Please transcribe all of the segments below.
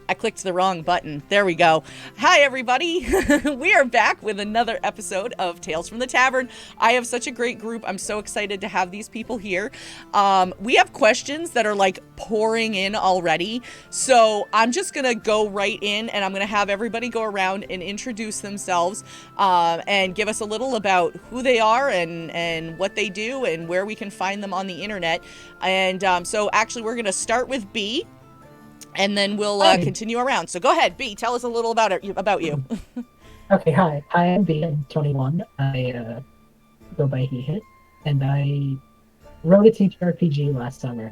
I clicked the wrong button. There we go. Hi, everybody. We are back with another episode of Tales from the Tavern. I have such a great group. I'm so excited to have these people here. We have questions that are like pouring in already. So I'm just going to go right in and I'm going to have everybody go around and introduce themselves and give us a little about who they are and what they do and where we can find them on the internet. And so actually we're going to start with B. And then we'll continue around. So go ahead, B. Tell us a little about you. Okay, hi. I'm B. I'm 21. I go by He Hit, and I wrote a TTRPG last summer.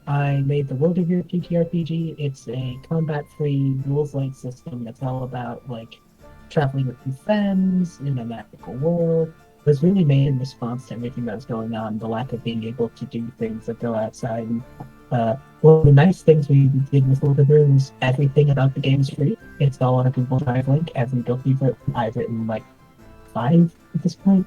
I made the Wyldrvir TTRPG. It's a combat-free, rules-light system that's all about like traveling with your friends in a magical world. It was really made in response to everything that was going on, the lack of being able to do things that go outside. And, one of the nice things we did with Wyldrvir was everything about the game is free. It's all on a Google Drive link. Every build we've written, I've written like 5 at this point.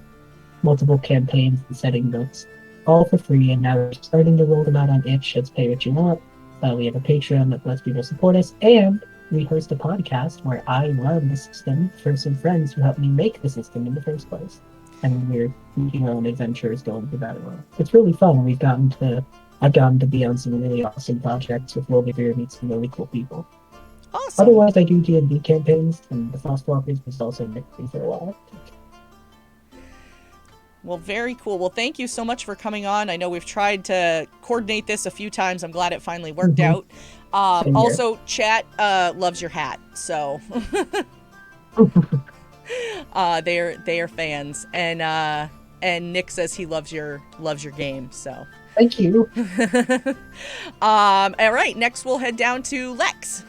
Multiple campaigns and setting notes, all for free. And now we're starting to roll them out on itch. It's pay what you want. We have a Patreon that lets people support us, and we host a podcast where I run the system for some friends who helped me make the system in the first place. And we're taking our own adventures going through that world. It's really fun. I've gotten to be on some really awesome projects with Wyldrvir and meet some really cool people. Awesome. Otherwise, I do D&D campaigns, and the Frostwalkers was also Nick for a while. Well, very cool. Well, thank you so much for coming on. I know we've tried to coordinate this a few times. I'm glad it finally worked out. Also, chat loves your hat, so they are fans, and Nick says he loves your game. So thank you. All right, next we'll head down to Lex.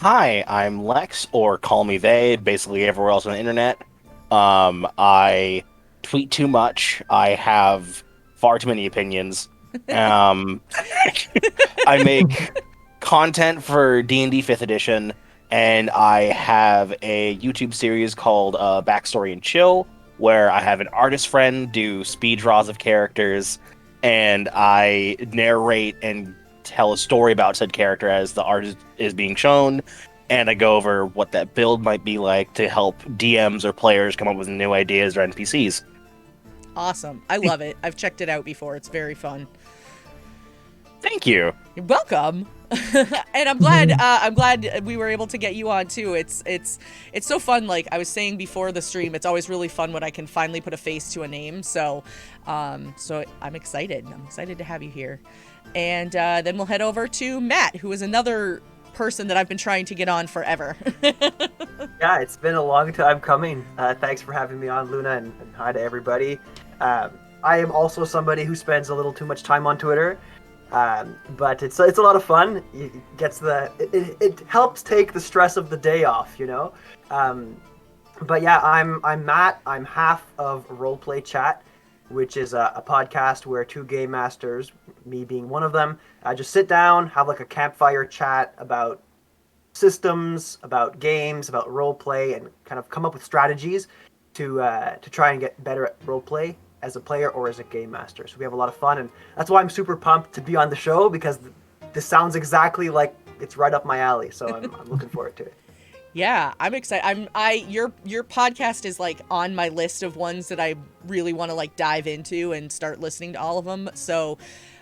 Hi, I'm Lex, or call me they, basically everywhere else on the internet. I tweet too much. I have far too many opinions. I make content for D&D 5th edition, and I have a YouTube series called Backstory and Chill, where I have an artist friend do speed draws of characters, and I narrate and tell a story about said character as the art is being shown, and I go over what that build might be like to help DMs or players come up with new ideas or NPCs. Awesome. I love it. I've checked it out before. It's very fun. Thank you. You're welcome. And I'm glad we were able to get you on too. It's so fun. Like I was saying before the stream, it's always really fun when I can finally put a face to a name. So I'm excited. I'm excited to have you here. And then we'll head over to Matt, who is another person that I've been trying to get on forever. Yeah, it's been a long time coming. Thanks for having me on, Luna, and hi to everybody. I am also somebody who spends a little too much time on Twitter, but it's a lot of fun. It helps take the stress of the day off, you know. But yeah, I'm Matt. I'm half of Roleplay Chat, which is a podcast where two game masters, me being one of them, just sit down, have like a campfire chat about systems, about games, about roleplay, and kind of come up with strategies to try and get better at roleplay as a player or as a game master. So we have a lot of fun, and that's why I'm super pumped to be on the show, because this sounds exactly like it's right up my alley. So I'm looking forward to it. Yeah, I'm excited. Your podcast is like on my list of ones that I really want to like dive into and start listening to all of them. So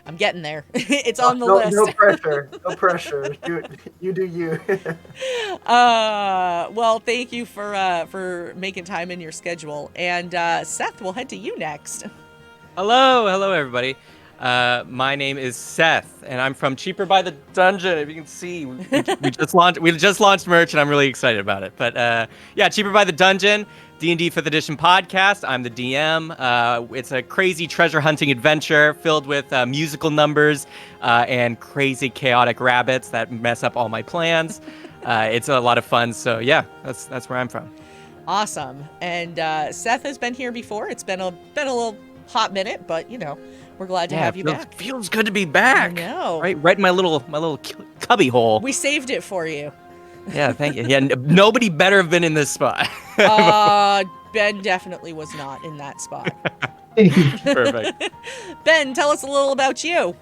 I'm getting there. It's on the list. No pressure. No pressure. You do you. Well, thank you for making time in your schedule. And Seth, we'll head to you next. Hello, everybody. My name is Seth, and I'm from Cheaper by the Dungeon. If you can see, we just launched merch, and I'm really excited about it. But yeah, Cheaper by the Dungeon, D&D 5th Edition podcast. I'm the DM. It's a crazy treasure hunting adventure filled with musical numbers and crazy chaotic rabbits that mess up all my plans. It's a lot of fun. So yeah, that's where I'm from. Awesome. And Seth has been here before. It's been a little hot minute, but you know, we're glad to have you back. Feels good to be back. I know. Right in my little cubby hole. We saved it for you. Yeah, thank you. Yeah, nobody better have been in this spot. Ben definitely was not in that spot. Perfect. Ben, tell us a little about you.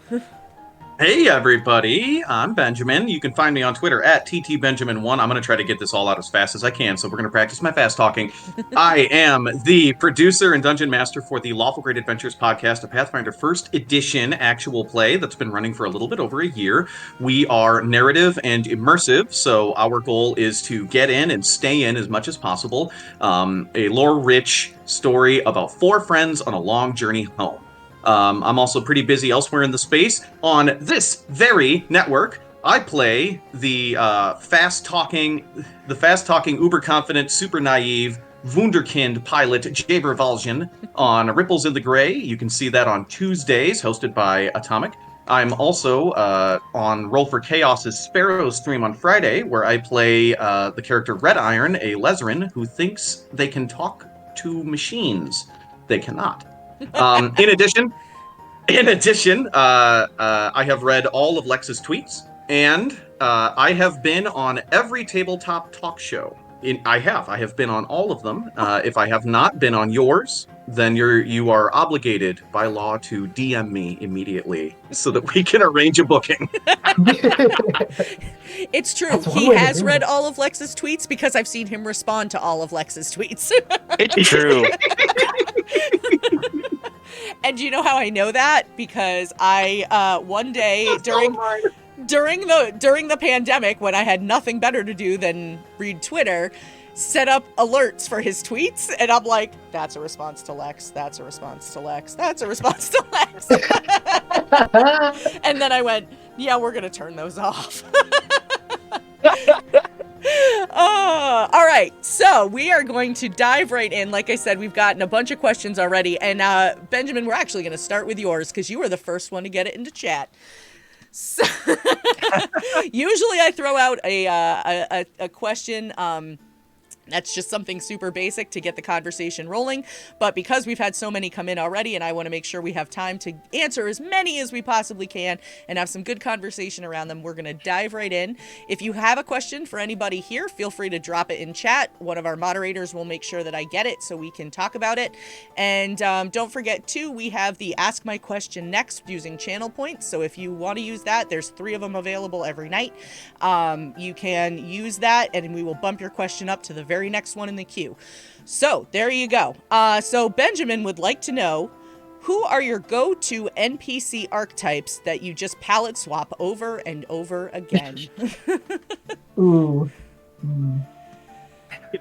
Hey everybody, I'm Benjamin. You can find me on Twitter at TTBenjamin1. I'm going to try to get this all out as fast as I can, so we're going to practice my fast talking. I am the producer and dungeon master for the Lawful Great Adventures podcast, a Pathfinder 1st edition actual play that's been running for a little bit over a year. We are narrative and immersive, so our goal is to get in and stay in as much as possible. A lore-rich story about 4 friends on a long journey home. I'm also pretty busy elsewhere in the space. On this very network, I play the fast-talking, uber-confident, super naive, wunderkind pilot Jaber Valjean on Ripples in the Gray. You can see that on Tuesdays, hosted by Atomic. I'm also on Roll for Chaos's Sparrow stream on Friday, where I play the character Red Iron, a Lezerin who thinks they can talk to machines. They cannot. In addition, I have read all of Lex's tweets, and I have been on every tabletop talk show. I have been on all of them. If I have not been on yours, then you are obligated by law to DM me immediately so that we can arrange a booking. It's true. He has read all of Lex's tweets because I've seen him respond to all of Lex's tweets. It's true. And do you know how I know that? Because I one day during the pandemic, when I had nothing better to do than read Twitter, set up alerts for his tweets, and I'm like, that's a response to Lex, that's a response to Lex, that's a response to Lex. And then I went, yeah, we're gonna turn those off. All right, so we are going to dive right in. Like I said, we've gotten a bunch of questions already, and Benjamin, we're actually going to start with yours because you were the first one to get it into chat. So usually I throw out a question that's just something super basic to get the conversation rolling. But because we've had so many come in already, and I want to make sure we have time to answer as many as we possibly can and have some good conversation around them, we're going to dive right in. If you have a question for anybody here, feel free to drop it in chat. One of our moderators will make sure that I get it so we can talk about it. And don't forget, too, we have the Ask My Question Next using channel points. So if you want to use that, there's 3 of them available every night. You can use that, and we will bump your question up to the very next one in the queue. So there you go. So Benjamin would like to know, who are your go-to NPC archetypes that you just palette swap over and over again? Ooh.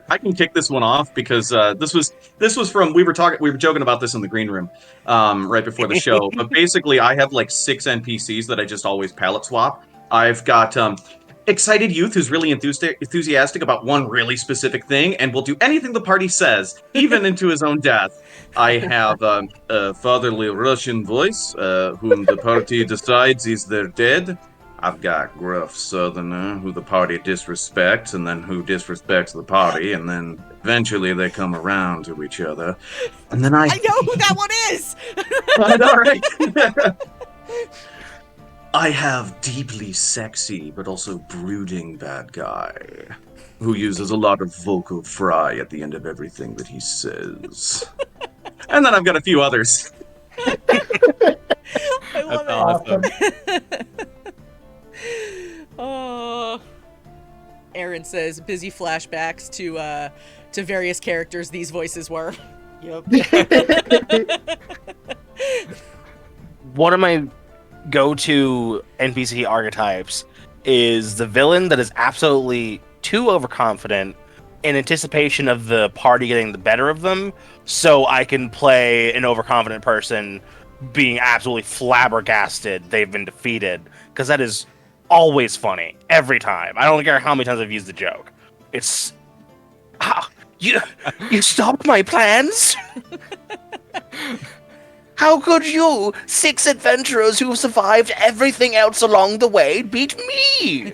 I can kick this one off because this was from we were joking about this in the green room right before the show. But basically, I have like 6 NPCs that I just always palette swap. I've got excited youth who's really enthusiastic about one really specific thing and will do anything the party says, even into his own death. I have a fatherly Russian voice, whom the party decides is their dead. I've got gruff southerner who the party disrespects, and then who disrespects the party, and then eventually they come around to each other. And then I know who that one is! I know, right? I have deeply sexy but also brooding bad guy who uses a lot of vocal fry at the end of everything that he says. And then I've got a few others. I love Awesome. Oh. Aaron says busy flashbacks to various characters these voices were. Yep. One of my go-to NPC archetypes is the villain that is absolutely too overconfident in anticipation of the party getting the better of them, so I can play an overconfident person being absolutely flabbergasted they've been defeated, because that is always funny every time. I don't care how many times I've used the joke. It's you stopped my plans? How could you, 6 adventurers who survived everything else along the way, beat me?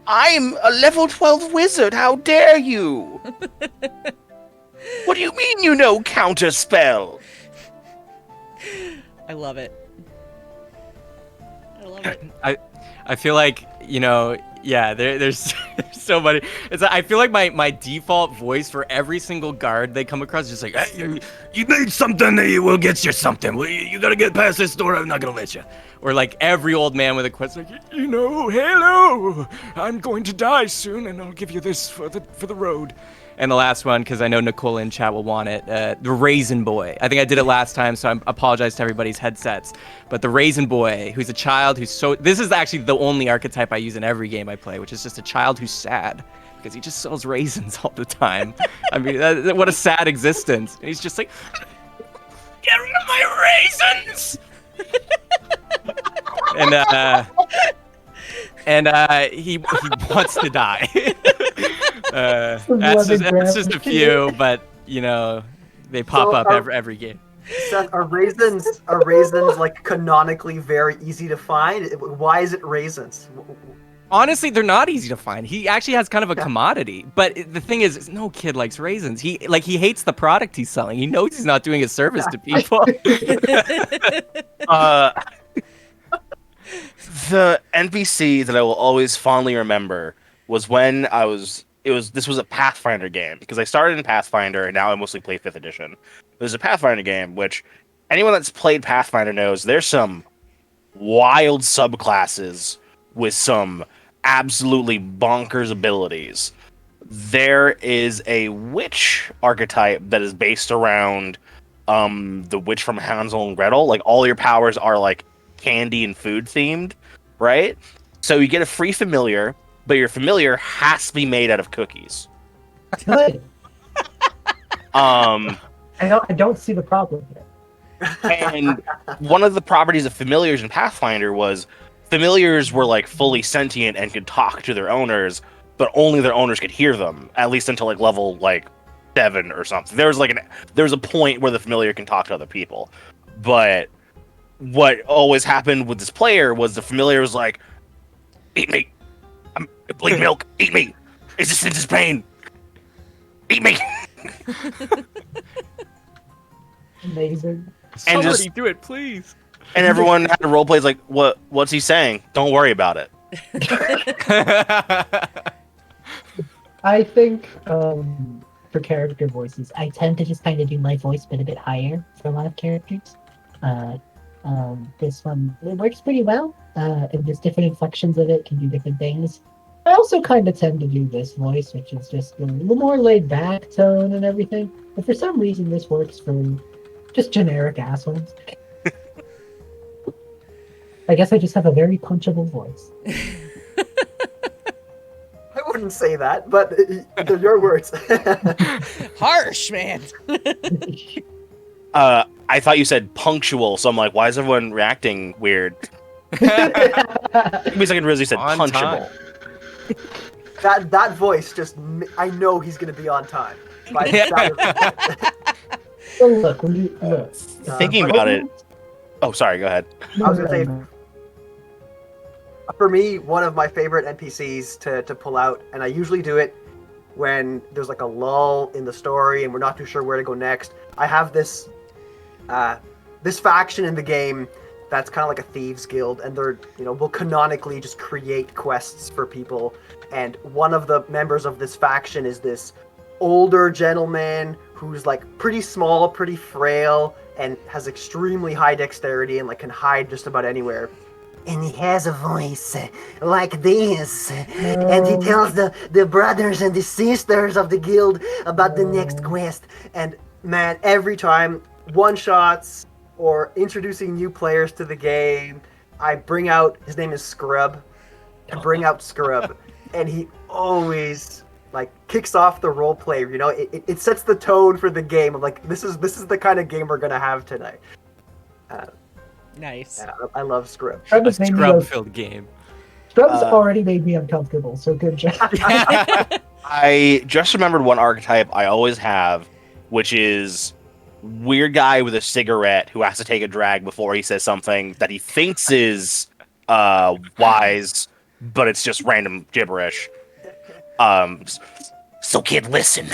I'm a level 12 wizard, how dare you? What do you mean you know counterspell? I love it. I love it. I feel like, there's so many. I feel like my default voice for every single guard they come across is just like, hey, you need something, we'll get you something. You gotta get past this door, I'm not gonna let you. Or like every old man with a quest, like, hello, I'm going to die soon, and I'll give you this for the road. And the last one, because I know Nicole in chat will want it, the Raisin Boy. I think I did it last time, so I apologize to everybody's headsets. But the Raisin Boy, who's a child who's so... This is actually the only archetype I use in every game I play, which is just a child who's sad. Because he just sells raisins all the time. I mean, what a sad existence. And he's just like, get rid of my raisins! and he wants to die. That's just a few, but they pop up every game. Seth, are raisins like canonically very easy to find? Why is it raisins? Honestly, they're not easy to find. He actually has kind of a commodity, but the thing is, no kid likes raisins. He hates the product he's selling. He knows he's not doing a service to people. The NPC that I will always fondly remember was when this was a Pathfinder game, because I started in Pathfinder and now I mostly play 5th edition. It was a Pathfinder game, which anyone that's played Pathfinder knows there's some wild subclasses with some absolutely bonkers abilities. There is a witch archetype that is based around the witch from Hansel and Gretel. Like, all your powers are like candy and food themed, right? So you get a free familiar, but your familiar has to be made out of cookies. Good. I I don't see the problem here. And one of the properties of familiars in Pathfinder was familiars were like fully sentient and could talk to their owners, but only their owners could hear them, at least until like level 7 or something. There was a point where the familiar can talk to other people. But what always happened with this player was the familiar was like, eat me. I'm bleeding milk. Eat me. It's just pain. Eat me. Amazing. And Somebody do it, please. And everyone had to roleplay like, what's he saying? Don't worry about it. I think for character voices, I tend to just kind of do my voice but a bit higher for a lot of characters. This one, it works pretty well. And there's different inflections of it, can do different things. I also kind of tend to do this voice, which is just a little more laid back tone and everything. But for some reason, this works for just generic assholes. I guess I just have a very punchable voice. I wouldn't say that, but they're your words. Harsh, man. I thought you said punctual, so I'm like, why is everyone reacting weird? Give me a second, Rizzy said On punchable. That voice just, I know he's gonna be on time. By the sound of it. So look, when you look, Thinking about it. Oh, sorry. Go ahead. I was gonna say, for me, one of my favorite NPCs to pull out, and I usually do it when there's like a lull in the story and we're not too sure where to go next. I have this this faction in the game that's kind of like a thieves guild, and they're, will canonically just create quests for people. And one of the members of this faction is this older gentleman who's like pretty small, pretty frail, and has extremely high dexterity and like can hide just about anywhere. And he has a voice like this, and he tells the brothers and the sisters of the guild about the next quest. And man, every time, one-shots or introducing new players to the game, I bring out, his name is Scrub, I bring out Scrub, and he always like kicks off the role play. It sets the tone for the game of like, this is the kind of game we're gonna have tonight. Nice. Yeah, I love Scrub. A scrub-filled game. Scrub's already made me uncomfortable, so good job. I just remembered one archetype I always have, which is weird guy with a cigarette who has to take a drag before he says something that he thinks is wise, but it's just random gibberish. So kid, listen.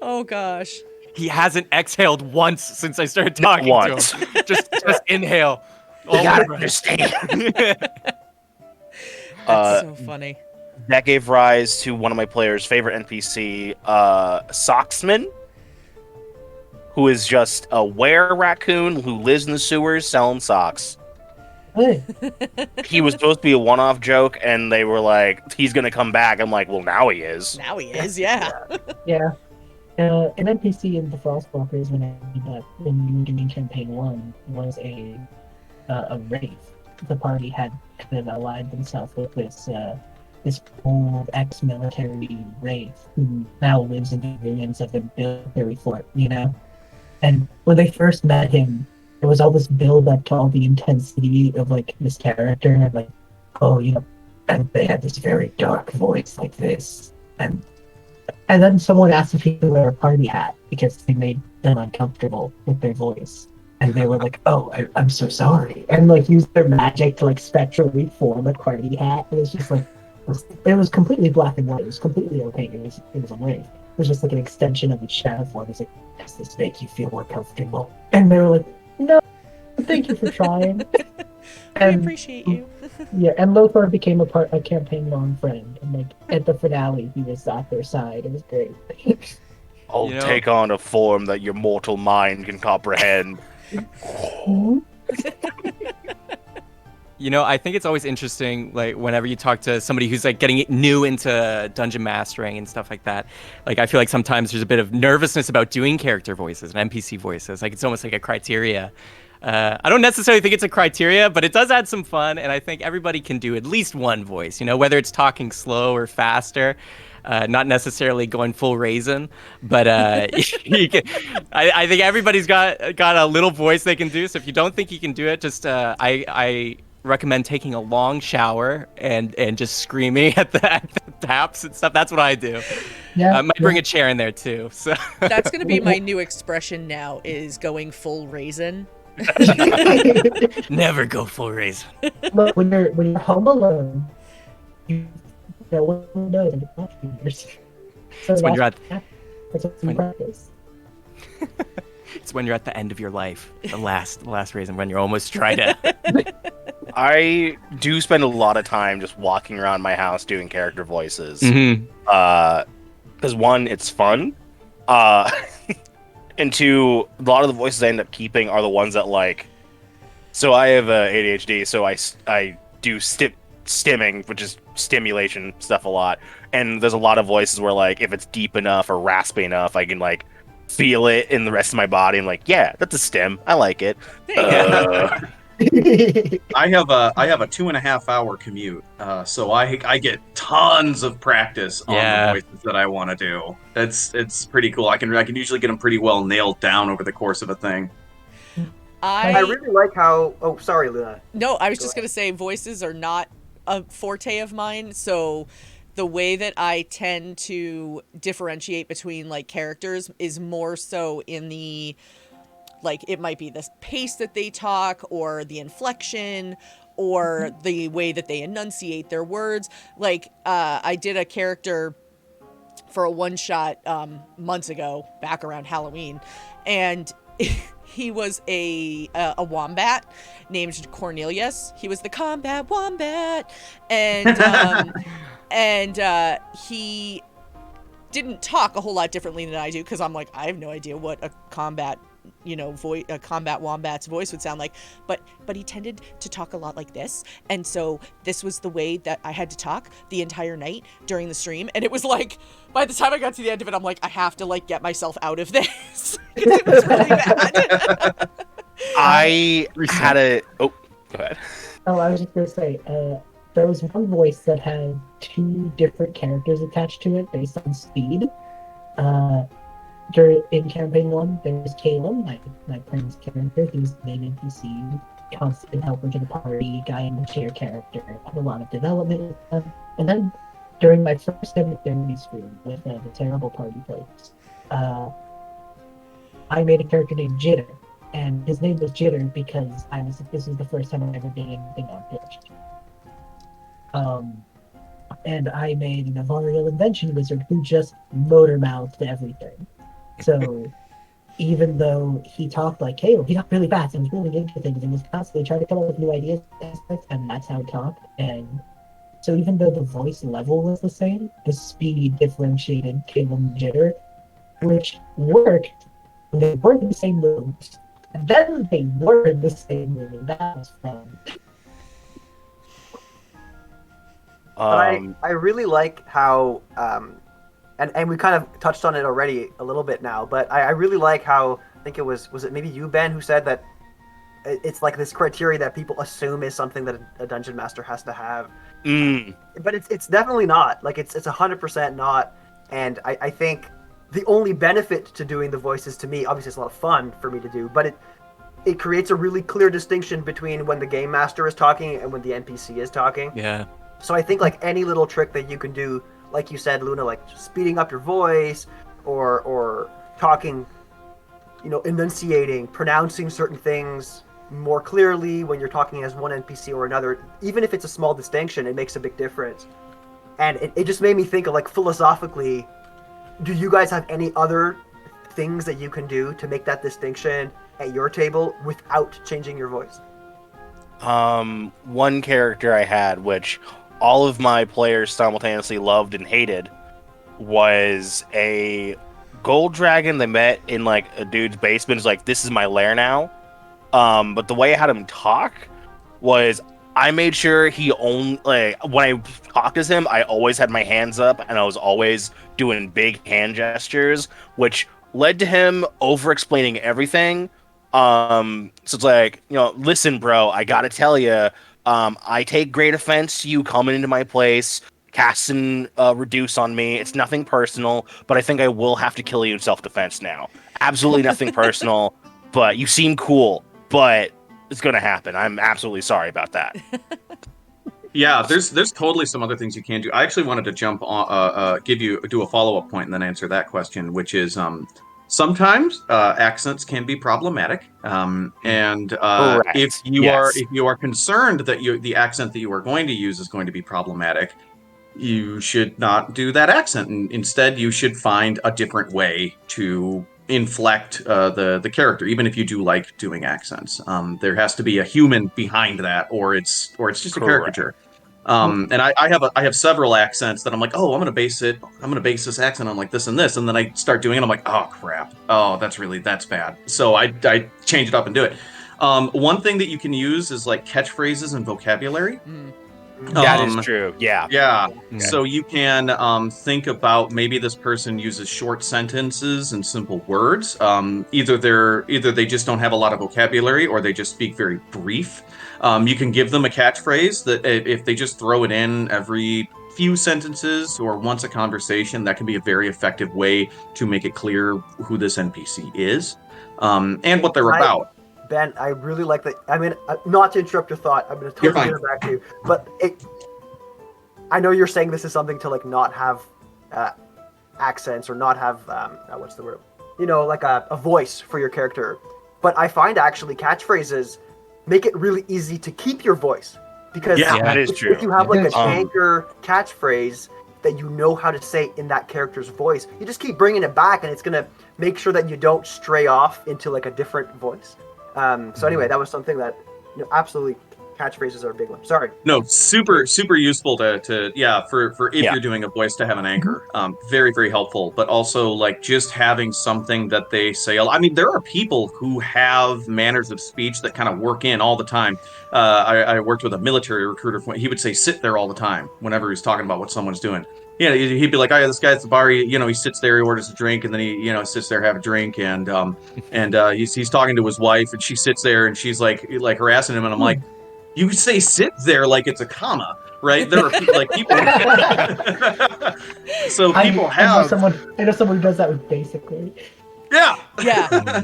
Oh gosh. He hasn't exhaled once since I started talking to him. Just inhale. You gotta understand. That's so funny. That gave rise to one of my players' favorite NPC, Socksman, who is just a were-raccoon who lives in the sewers selling socks. Hey, He was supposed to be a one-off joke, and they were like, he's gonna come back. I'm like, well, now he is. Now he is, yeah. yeah. An NPC in the Frostwalkers when you were doing campaign 1 was a wraith. The party had kind of allied themselves with this old ex-military wraith who now lives in the ruins of the military fort, And when they first met him, there was all this build-up to all the intensity of like this character, and like, and they had this very dark voice like this, and then someone asked if he could wear a party hat because they made them uncomfortable with their voice. And they were like, oh, I'm so sorry. And like used their magic to like spectrally form a party hat. It was just like, it was completely black and white. It was completely okay. It was a wig. It was just like an extension of its shadow form. It was like, does this make you feel more comfortable? And they were like, no, thank you for trying. We appreciate you. Yeah, and Lothar became a campaign long friend, and like at the finale, he was at their side. It was great. I'll take on a form that your mortal mind can comprehend. I think it's always interesting, like, whenever you talk to somebody who's, like, getting new into dungeon mastering and stuff like that. Like, I feel like sometimes there's a bit of nervousness about doing character voices and NPC voices. Like, it's almost like a criteria. I don't necessarily think it's a criteria, but it does add some fun, and I think everybody can do at least one voice, whether it's talking slow or faster. Not necessarily going full Raisin, but you can, I think everybody's got a little voice they can do. So if you don't think you can do it, just I recommend taking a long shower and just screaming at the taps and stuff. That's what I do. Yeah, I might bring a chair in there too. So That's gonna be my new expression now, is going full Raisin. never go full Raisin. Look, when you're home alone, no one knows and it's not yours. So It's when you're at that's what you practice. it's when you're at the end of your life, the last Raisin, when you're almost dried out. I do spend a lot of time just walking around my house doing character voices. Mm-hmm. Because one, it's fun. And two, a lot of the voices I end up keeping are the ones that like. So I have ADHD, so I do stimming, which is stimulation stuff a lot. And there's a lot of voices where like if it's deep enough or raspy enough, I can like feel it in the rest of my body. I'm like, yeah, that's a stim. I like it. I have a 2.5 hour commute, so I get tons of practice on the voices that I want to do. It's pretty cool. I can usually get them pretty well nailed down over the course of a thing. I really like how. Oh, sorry, Luna. No, I was Go just ahead. going to say voices are not a forte of mine. So the way that I tend to differentiate between like characters is more so in the like it might be the pace that they talk or the inflection or the way that they enunciate their words. Like I did a character for a one shot months ago, back around Halloween, and he was a wombat named Cornelius. He was the combat wombat, and he didn't talk a whole lot differently than I do because I'm like I have no idea what a combat a combat wombat's voice would sound like, but he tended to talk a lot like this, and so this was the way that I had to talk the entire night during the stream, and it was like by the time I got to the end of it, I'm like I have to like get myself out of this because it was really bad. I had a. Oh, go ahead. Oh, I was just gonna say, there was one voice that had 2 different characters attached to it based on speed. In campaign 1, there was Caleb, my friend's character. He was the main NPC, constant helper to the party, guy in the chair character. Had a lot of development with them. And then during my first ever therapy stream with the terrible party folks, I made a character named Jitter, and his name was Jitter because this was the first time I ever did anything on Twitch. And I made an Avarial Invention Wizard who just motor-mouthed everything. So even though he talked like Caleb, he talked really fast and was really into things and was constantly trying to come up with new ideas, and that's how he talked. And so even though the voice level was the same, the speed differentiated Caleb and Jitter, which worked when they weren't in the same rooms. And then they were in the same room, and that was fun. But I really like how, and we kind of touched on it already a little bit now, but I really like how, I think was it maybe you, Ben, who said that it's like this criteria that people assume is something that a dungeon master has to have. But it's definitely not. Like, it's 100% not. And I think the only benefit to doing the voices to me, obviously it's a lot of fun for me to do, but it creates a really clear distinction between when the game master is talking and when the NPC is talking. Yeah. So I think like any little trick that you can do, like you said, Luna, like speeding up your voice or talking, enunciating, pronouncing certain things more clearly when you're talking as one NPC or another, even if it's a small distinction, it makes a big difference. And it just made me think of like philosophically, do you guys have any other things that you can do to make that distinction at your table without changing your voice? One character I had, which all of my players simultaneously loved and hated, was a gold dragon they met in like a dude's basement. It's like, this is my lair now. But the way I had him talk was I made sure he only, like, when I talked to him, I always had my hands up and I was always doing big hand gestures, which led to him over explaining everything. So it's like, listen, bro, I gotta tell you, I take great offense to you coming into my place, casting reduce on me. It's nothing personal, but I think I will have to kill you in self-defense now. Absolutely nothing personal, but you seem cool, but it's gonna happen. I'm absolutely sorry about that. Yeah, there's totally some other things you can do. I actually wanted to jump on, do a follow-up point and then answer that question, which is sometimes accents can be problematic, and if you are concerned that the accent that you are going to use is going to be problematic, you should not do that accent. And instead, you should find a different way to inflect the character, even if you do like doing accents. There has to be a human behind that, or it's just a caricature. And I have several accents that I'm like, oh, I'm gonna base this accent on like this and this, and then I start doing it, I'm like, oh crap, oh that's bad. So I change it up and do it. One thing that you can use is like catchphrases and vocabulary. That is true. Yeah. So you can think about maybe this person uses short sentences and simple words. Either they just don't have a lot of vocabulary, or they just speak very brief. You can give them a catchphrase that if they just throw it in every few sentences or once a conversation, that can be a very effective way to make it clear who this NPC is, and what they're about. Ben, I really like that. I mean, not to interrupt your thought, I'm going to You're totally fine. get it back to you. But I know you're saying this is something to like not have accents or not have what's the word? You know, like a voice for your character. But I find actually catchphrases make it really easy to keep your voice because That is true. if you have like a Yeah. anchor catchphrase that you know how to say in that character's voice, you just keep bringing it back, and it's gonna make sure that you don't stray off into like a different voice. So anyway, that was something that absolutely catchphrases are a big one. Sorry. No, super useful to for if Yeah. you're doing a voice to have an anchor. Very, very helpful. But also like just having something that they say. I mean, there are people who have manners of speech that kind of work in all the time. I worked with a military recruiter. He would say "sit there" all the time whenever he's talking about what someone's doing. Yeah, he'd be like, "Oh, yeah, this guy at the bar. He sits there, he orders a drink, and then he sits there, have a drink, and he's talking to his wife, and she sits there, and she's like harassing him, and I'm like." You say "sit there" like it's a comma, right? There are people. So people I have. know someone who does that with basically. Yeah. Yeah.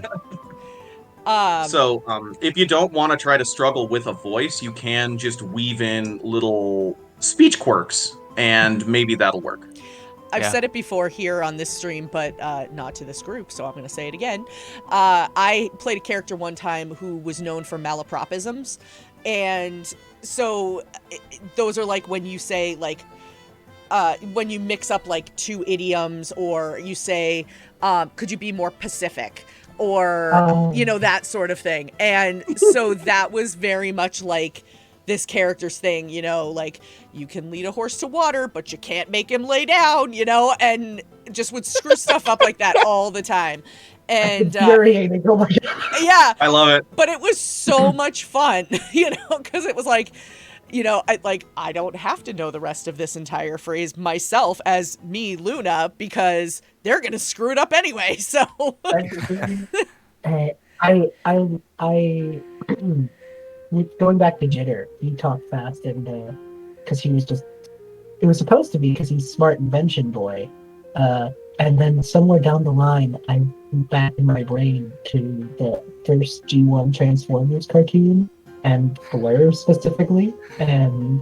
So if you don't want to try to struggle with a voice, you can just weave in little speech quirks, and maybe that'll work. I've Yeah. said it before here on this stream, but not to this group, so I'm going to say it again. I played a character one time who was known for malapropisms, and so those are like when you say like when you mix up like two idioms, or you say, could you be more Pacific? Or, that sort of thing. And so that was very much like this character's thing, like you can lead a horse to water, but you can't make him lay down, and just would screw stuff up like that all the time. And Infuriating. Oh my god. yeah, I love it. but it was so much fun, because it was like, I don't have to know the rest of this entire phrase myself as me, Luna, because they're gonna screw it up anyway. So with going back to Jitter, he talked fast and because he was just, it was supposed to be because he's smart invention boy, and then somewhere down the line I went back in my brain to the first G1 Transformers cartoon and Blur specifically, and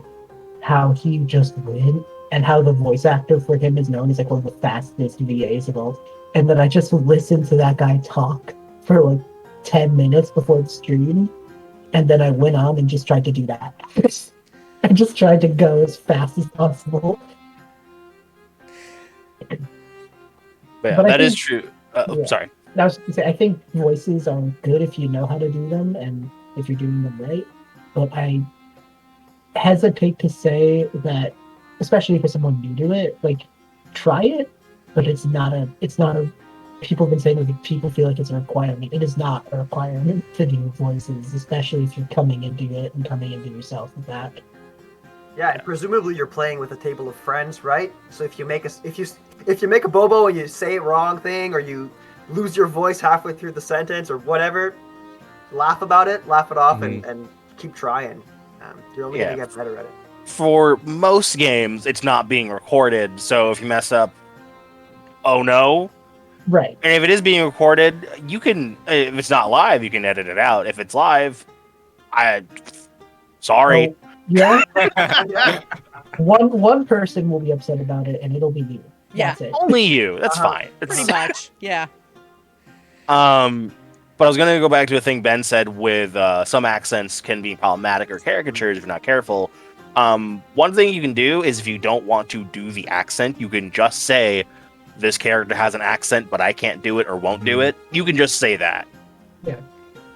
how he just went, and how the voice actor for him is known as like one of the fastest VAs of all. And then I just listened to that guy talk for like 10 minutes before the stream, and then I went on and just tried to do that. I just tried to go as fast as possible. Yeah, But I that is think- true. yeah. Sorry. I was gonna say, I think voices are good if you know how to do them and if you're doing them right. But I hesitate to say that, especially for someone new to it, like try it, but it's not a people have been saying that people feel like it's a requirement. It is not a requirement to do voices, especially if you're coming into it and coming into yourself with that. Yeah, and presumably you're playing with a table of friends, right? So if you make a bobo and you say a wrong thing, or you lose your voice halfway through the sentence or whatever, laugh about it, laugh it off, and keep trying. You're only gonna get better at it. For most games, it's not being recorded, so if you mess up, oh no. Right. And if it is being recorded, you can, if it's not live, you can edit it out. If it's live, sorry. Oh, yeah. Yeah. One person will be upset about it, and it'll be you. That's it. Only you. That's fine. pretty much, yeah. But I was going to go back to a thing Ben said with some accents can be problematic or caricatures if you're not careful. One thing you can do is if you don't want to do the accent, you can just say, this character has an accent, but I can't do it or won't do it. You can just say that. Yeah.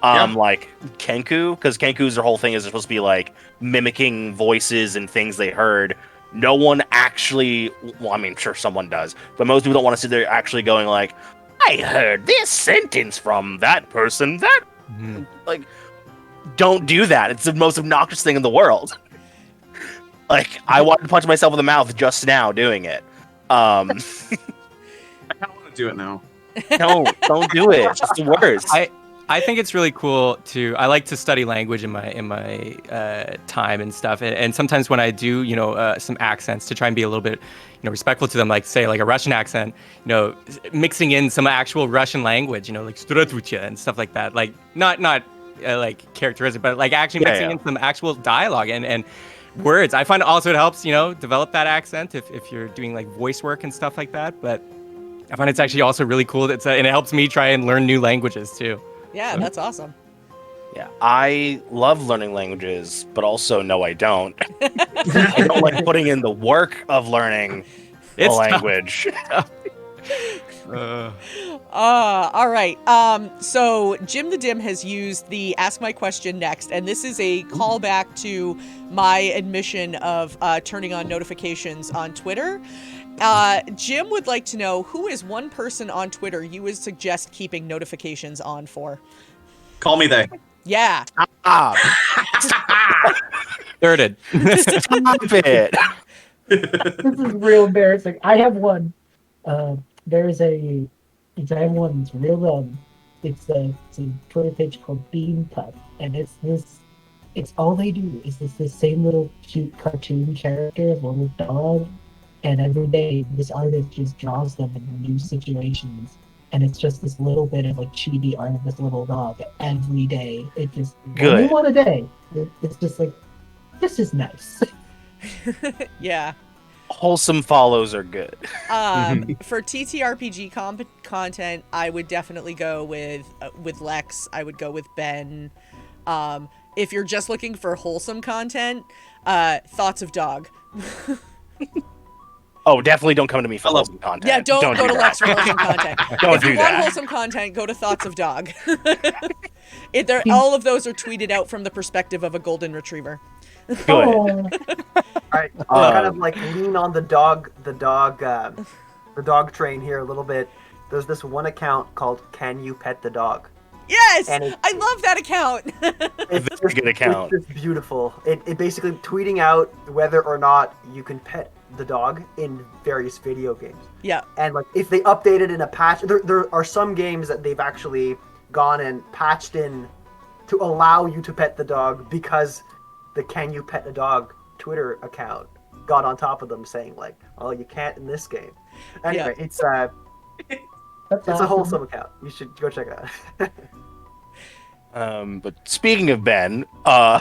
Like Kenku, because Kenku's their whole thing is supposed to be like mimicking voices and things they heard. No one actually, well, I mean, sure, someone does, but most people don't want to sit there actually going like, I heard this sentence from that person. Like, don't do that. It's the most obnoxious thing in the world. Like, I wanted to punch myself in the mouth just now doing it. I kind of want to do it now. Don't do it. It's just the worst. I think it's really cool I like to study language in my time and stuff, and sometimes when I do some accents to try and be a little bit respectful to them, like say like a Russian accent, mixing in some actual Russian language, like Zdravствуйте and stuff like that, like not like characteristic, but like actually mixing yeah. in some actual dialogue and words. I find also it helps, develop that accent if you're doing like voice work and stuff like that. But I find it's actually also really cool. And it helps me try and learn new languages too. Yeah, that's awesome. Yeah, I love learning languages, but also no, I don't. I don't like putting in the work of learning a It's language. All right. So Jim the Dim has used the Ask My Question Next, and this is a callback to my admission of turning on notifications on Twitter. Jim would like to know, who is one person on Twitter you would suggest keeping notifications on for? Call me they. Yeah. Ah, thirded. stop it. This is real embarrassing. I have one. There's I have one that's real long. It's a Twitter page called Bean Pup, and it's all they do is this same little cute cartoon character of a little dog, and every day this artist just draws them in new situations, and it's just this little bit of like chibi art of this little dog every day. It just Good. only one a day. It's just like, this is nice. Yeah. Wholesome follows are good. For TTRPG content, I would definitely go with Lex. I would go with Ben. If you're just looking for wholesome content, Thoughts of Dog. Oh, definitely don't come to me for wholesome content. Yeah, don't go to that. Lex for wholesome content. Don't if you do want that. wholesome content, go to Thoughts of Dog. All of those are tweeted out from the perspective of a golden retriever. Good. Oh. Alright, I'll kind of like lean on the dog train here a little bit. There's this one account called Can You Pet the Dog? Yes! And I love that account. It's Very good account. It's just beautiful. It basically tweeting out whether or not you can pet the dog in various video games. Yeah. And like if they update it in a patch, there are some games that they've actually gone and patched in to allow you to pet the dog because the Can You Pet a Dog Twitter account got on top of them saying like, oh, you can't in this game. Anyway, it's a wholesome account. You should go check it out. But speaking of Ben, yeah,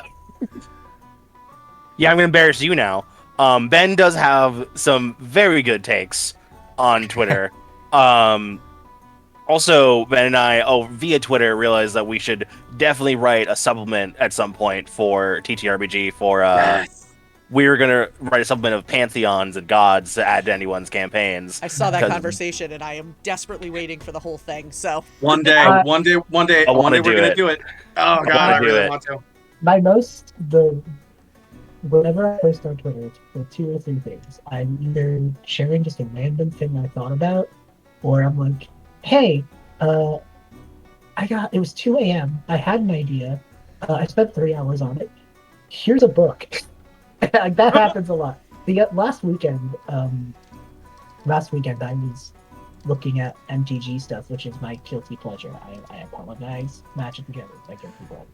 I'm gonna embarrass you now. Ben does have some very good takes on Twitter. Also, Ben and I, via Twitter, realized that we should definitely write a supplement at some point for TTRPG. Yes. We were gonna write a supplement of pantheons and gods to add to anyone's campaigns. I saw that 'Cause- conversation, and I am desperately waiting for the whole thing. So One day I we're wanna gonna do do it. Oh god, I do really it. want to. Whenever I post on Twitter, it's for 2 or 3 things. I'm either sharing just a random thing I thought about, or I'm like, hey, it was 2 a.m. I had an idea. I spent 3 hours on it. Here's a book. Like, that happens a lot. Last weekend I was looking at MTG stuff, which is my guilty pleasure. I apologize. Magic together, I get people.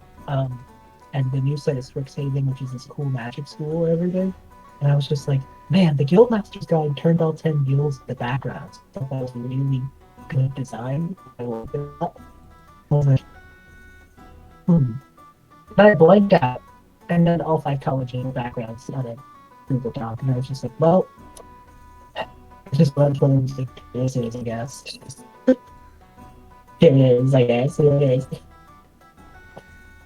And the new site is Strixhaven, which is this cool magic school every day. And I was just like, man, the Guildmaster's Guide turned all 10 guilds to backgrounds. I thought that was really good design. I loved it. I was like, Then I blanked out, and then all 5 colleges were backgrounds on a Google Doc, and I was just like, well, just one for this is, I guess. Here it is, I guess. Here it is.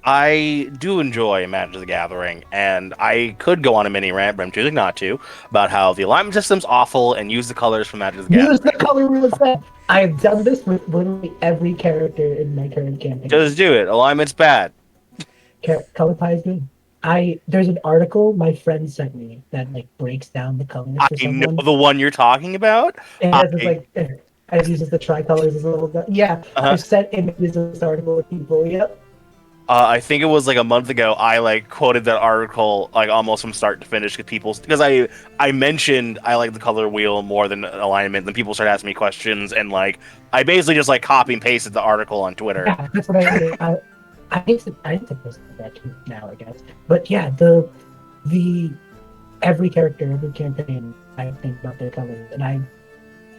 I do enjoy Magic the Gathering, and I could go on a mini rant, but I'm choosing not to, about how the alignment system's awful and use the colors from Magic the Gathering. Use the color wheel set. I have done this with literally every character in my current campaign. Just do it. Alignment's bad. Color pie is good. There's an article my friend sent me that like breaks down the colors for I someone. know the one you're talking about. It has this, like, it uses the tricolors as a little bit. Yeah, I've sent images of this article with people. Yep. I think it was like a month ago. I like quoted that article like almost from start to finish because I mentioned I like the color wheel more than alignment. Then people started asking me questions, and like I basically just like copy and pasted the article on Twitter. Yeah, that's what I did. I hate to post that too now, I guess. But yeah, the every character, every campaign, I think about their colors, and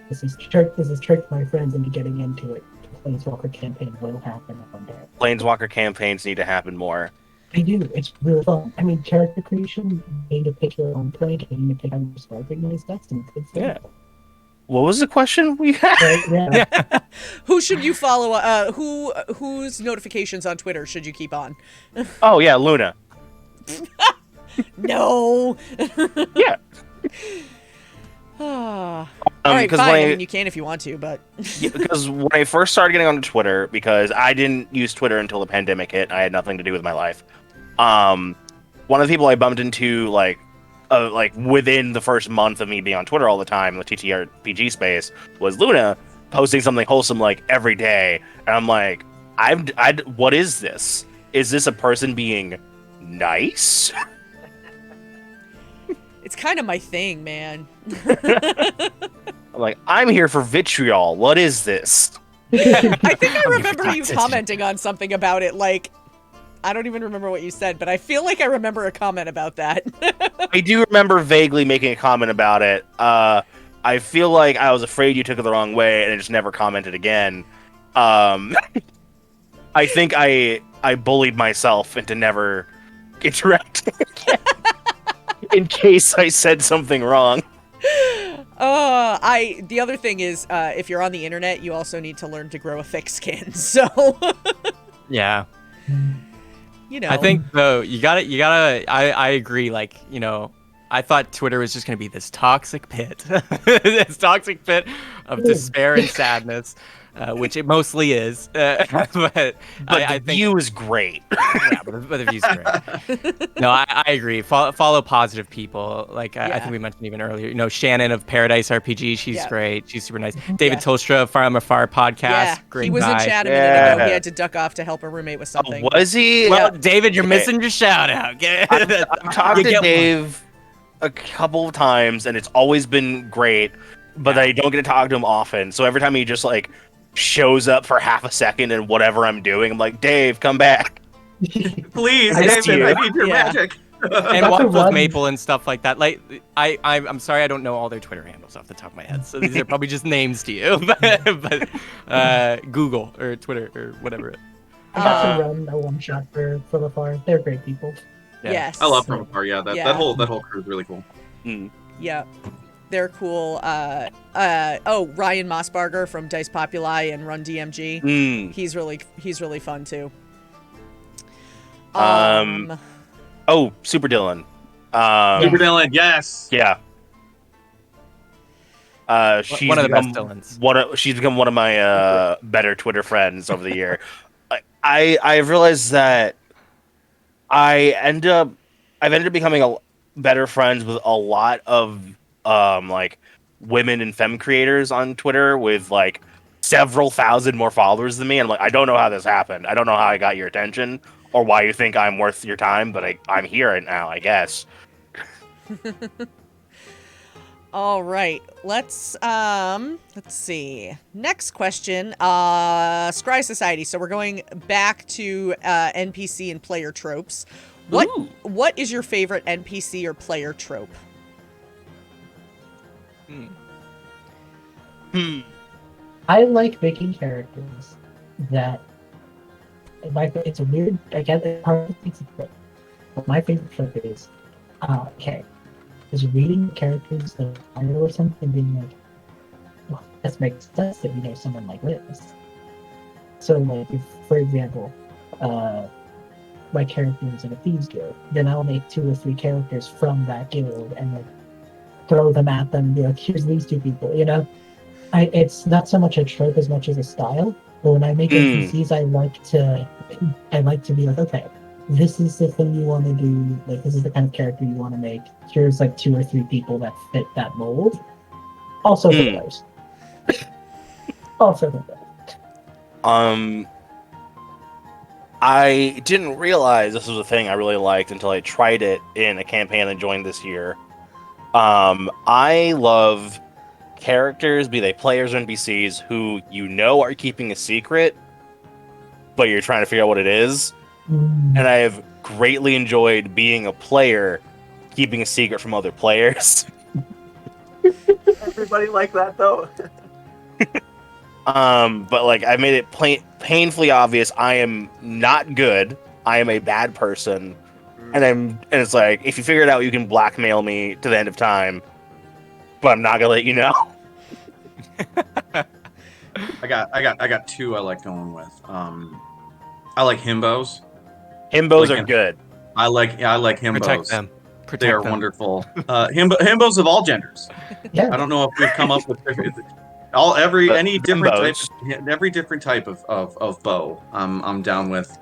this has tricked my friends into getting into it. Planeswalker campaign will happen one day. Planeswalker campaigns need to happen more. They do. It's really fun. I mean, character creation, getting to pick your own play, getting to pick how you start picking these decks, and it's Yeah. What was the question we had? Right, yeah. Who should you follow? Whose notifications on Twitter should you keep on? Oh yeah, Luna. No. Yeah. All right, 'cause fine. when I I- mean, you can if you want to, but Because when I first started getting onto Twitter, because I didn't use Twitter until the pandemic hit, I had nothing to do with my life. One of the people I bumped into, like within the first month of me being on Twitter all the time, in the TTRPG space, was Luna posting something wholesome like every day, and I'm like, what is this? Is this a person being nice? it's kind of my thing, man. I'm like, I'm here for vitriol. What is this? I think I I'm remember you toxic. commenting on something about it. Like, I don't even remember what you said, but I feel like I remember a comment about that. I do remember vaguely making a comment about it. I feel like I was afraid you took it the wrong way, and I just never commented again. I think I bullied myself into never interacting again, in case I said something wrong. The other thing is, if you're on the internet, you also need to learn to grow a thick skin. So, Yeah. you know, I think though you gotta. I agree. Like, you know, I thought Twitter was just gonna be this toxic pit, this toxic pit of despair and sadness, which it mostly is. But But I the think view is great. yeah, but the views are great. No, I agree. Follow positive people. Like I Yeah. think we mentioned even earlier. You know, Shannon of Paradise RPG. She's Yeah. great. She's super nice. David Yeah. Tolstra of Farm Afar podcast. yeah, Great he was guy. in chat a minute ago. Yeah. He had to duck off to help a roommate with something. Was he? Well, David, you're Okay. missing your shout out. I've talked You to get one. Dave a couple of times, and it's always been great, but Yeah. I don't get to talk to him often. So every time he just like shows up for half a second and whatever I'm doing, I'm like, Dave, come back. Please, I missed David, you. I need your Yeah. magic. And That's Walk a with run. Maple and stuff like that. Like I'm sorry I don't know all their Twitter handles off the top of my head, so these are probably just names to you. but Google or Twitter or whatever. I got to run a one shot for Philipar. They're great people. Yeah. Yes. I love From Afar. Yeah, Yeah. that whole crew is really cool. Yeah, they're cool. Ryan Mossbarger from Dice Populi and Run DMG. Mm. He's really fun too. Oh, Super Dylan. Super Dylan, yes. Yeah. She's One of the best become Dylans. she's become one of my better Twitter friends over the year. I've realized that I've ended up becoming better friends with a lot of like women and femme creators on Twitter with like several thousand more followers than me. And I'm like, I don't know how this happened. I don't know how I got your attention or why you think I'm worth your time, but I'm here right now, I guess. All right, let's see. Next question. Scry Society. So we're going back to NPC and player tropes. Ooh. What is your favorite NPC or player trope? I like making characters that. It's a weird. Again, it's hard to think of it. But my favorite trope is, okay, is reading characters that I know or something, and being like, well, this makes sense that you know someone like this. So, like, if, for example, my character is in a thieves guild, then I'll make 2 or 3 characters from that guild and like throw them at them. And be like, here's these 2 people. You know, it's not so much a trope as much as a style. But when I make NPCs, I like to be like, okay, this is the thing you want to do. Like, this is the kind of character you want to make. Here's like 2 or 3 people that fit that mold. Also the players. Also the players. I didn't realize this was a thing I really liked until I tried it in a campaign I joined this year. I love characters, be they players or NPCs, who you know are keeping a secret, but you're trying to figure out what it is. And I have greatly enjoyed being a player keeping a secret from other players. Everybody like that though. But like I made it painfully obvious I am not good. I am a bad person. And it's like, if you figure it out, you can blackmail me to the end of time, but I'm not gonna let you know. I got two I like going with. I like himbos. Himbos Like are good. I like himbos. Protect them. They are them. wonderful. Himbos of all genders. Yeah. I don't know if we've come up with every different type of bow. I'm down with.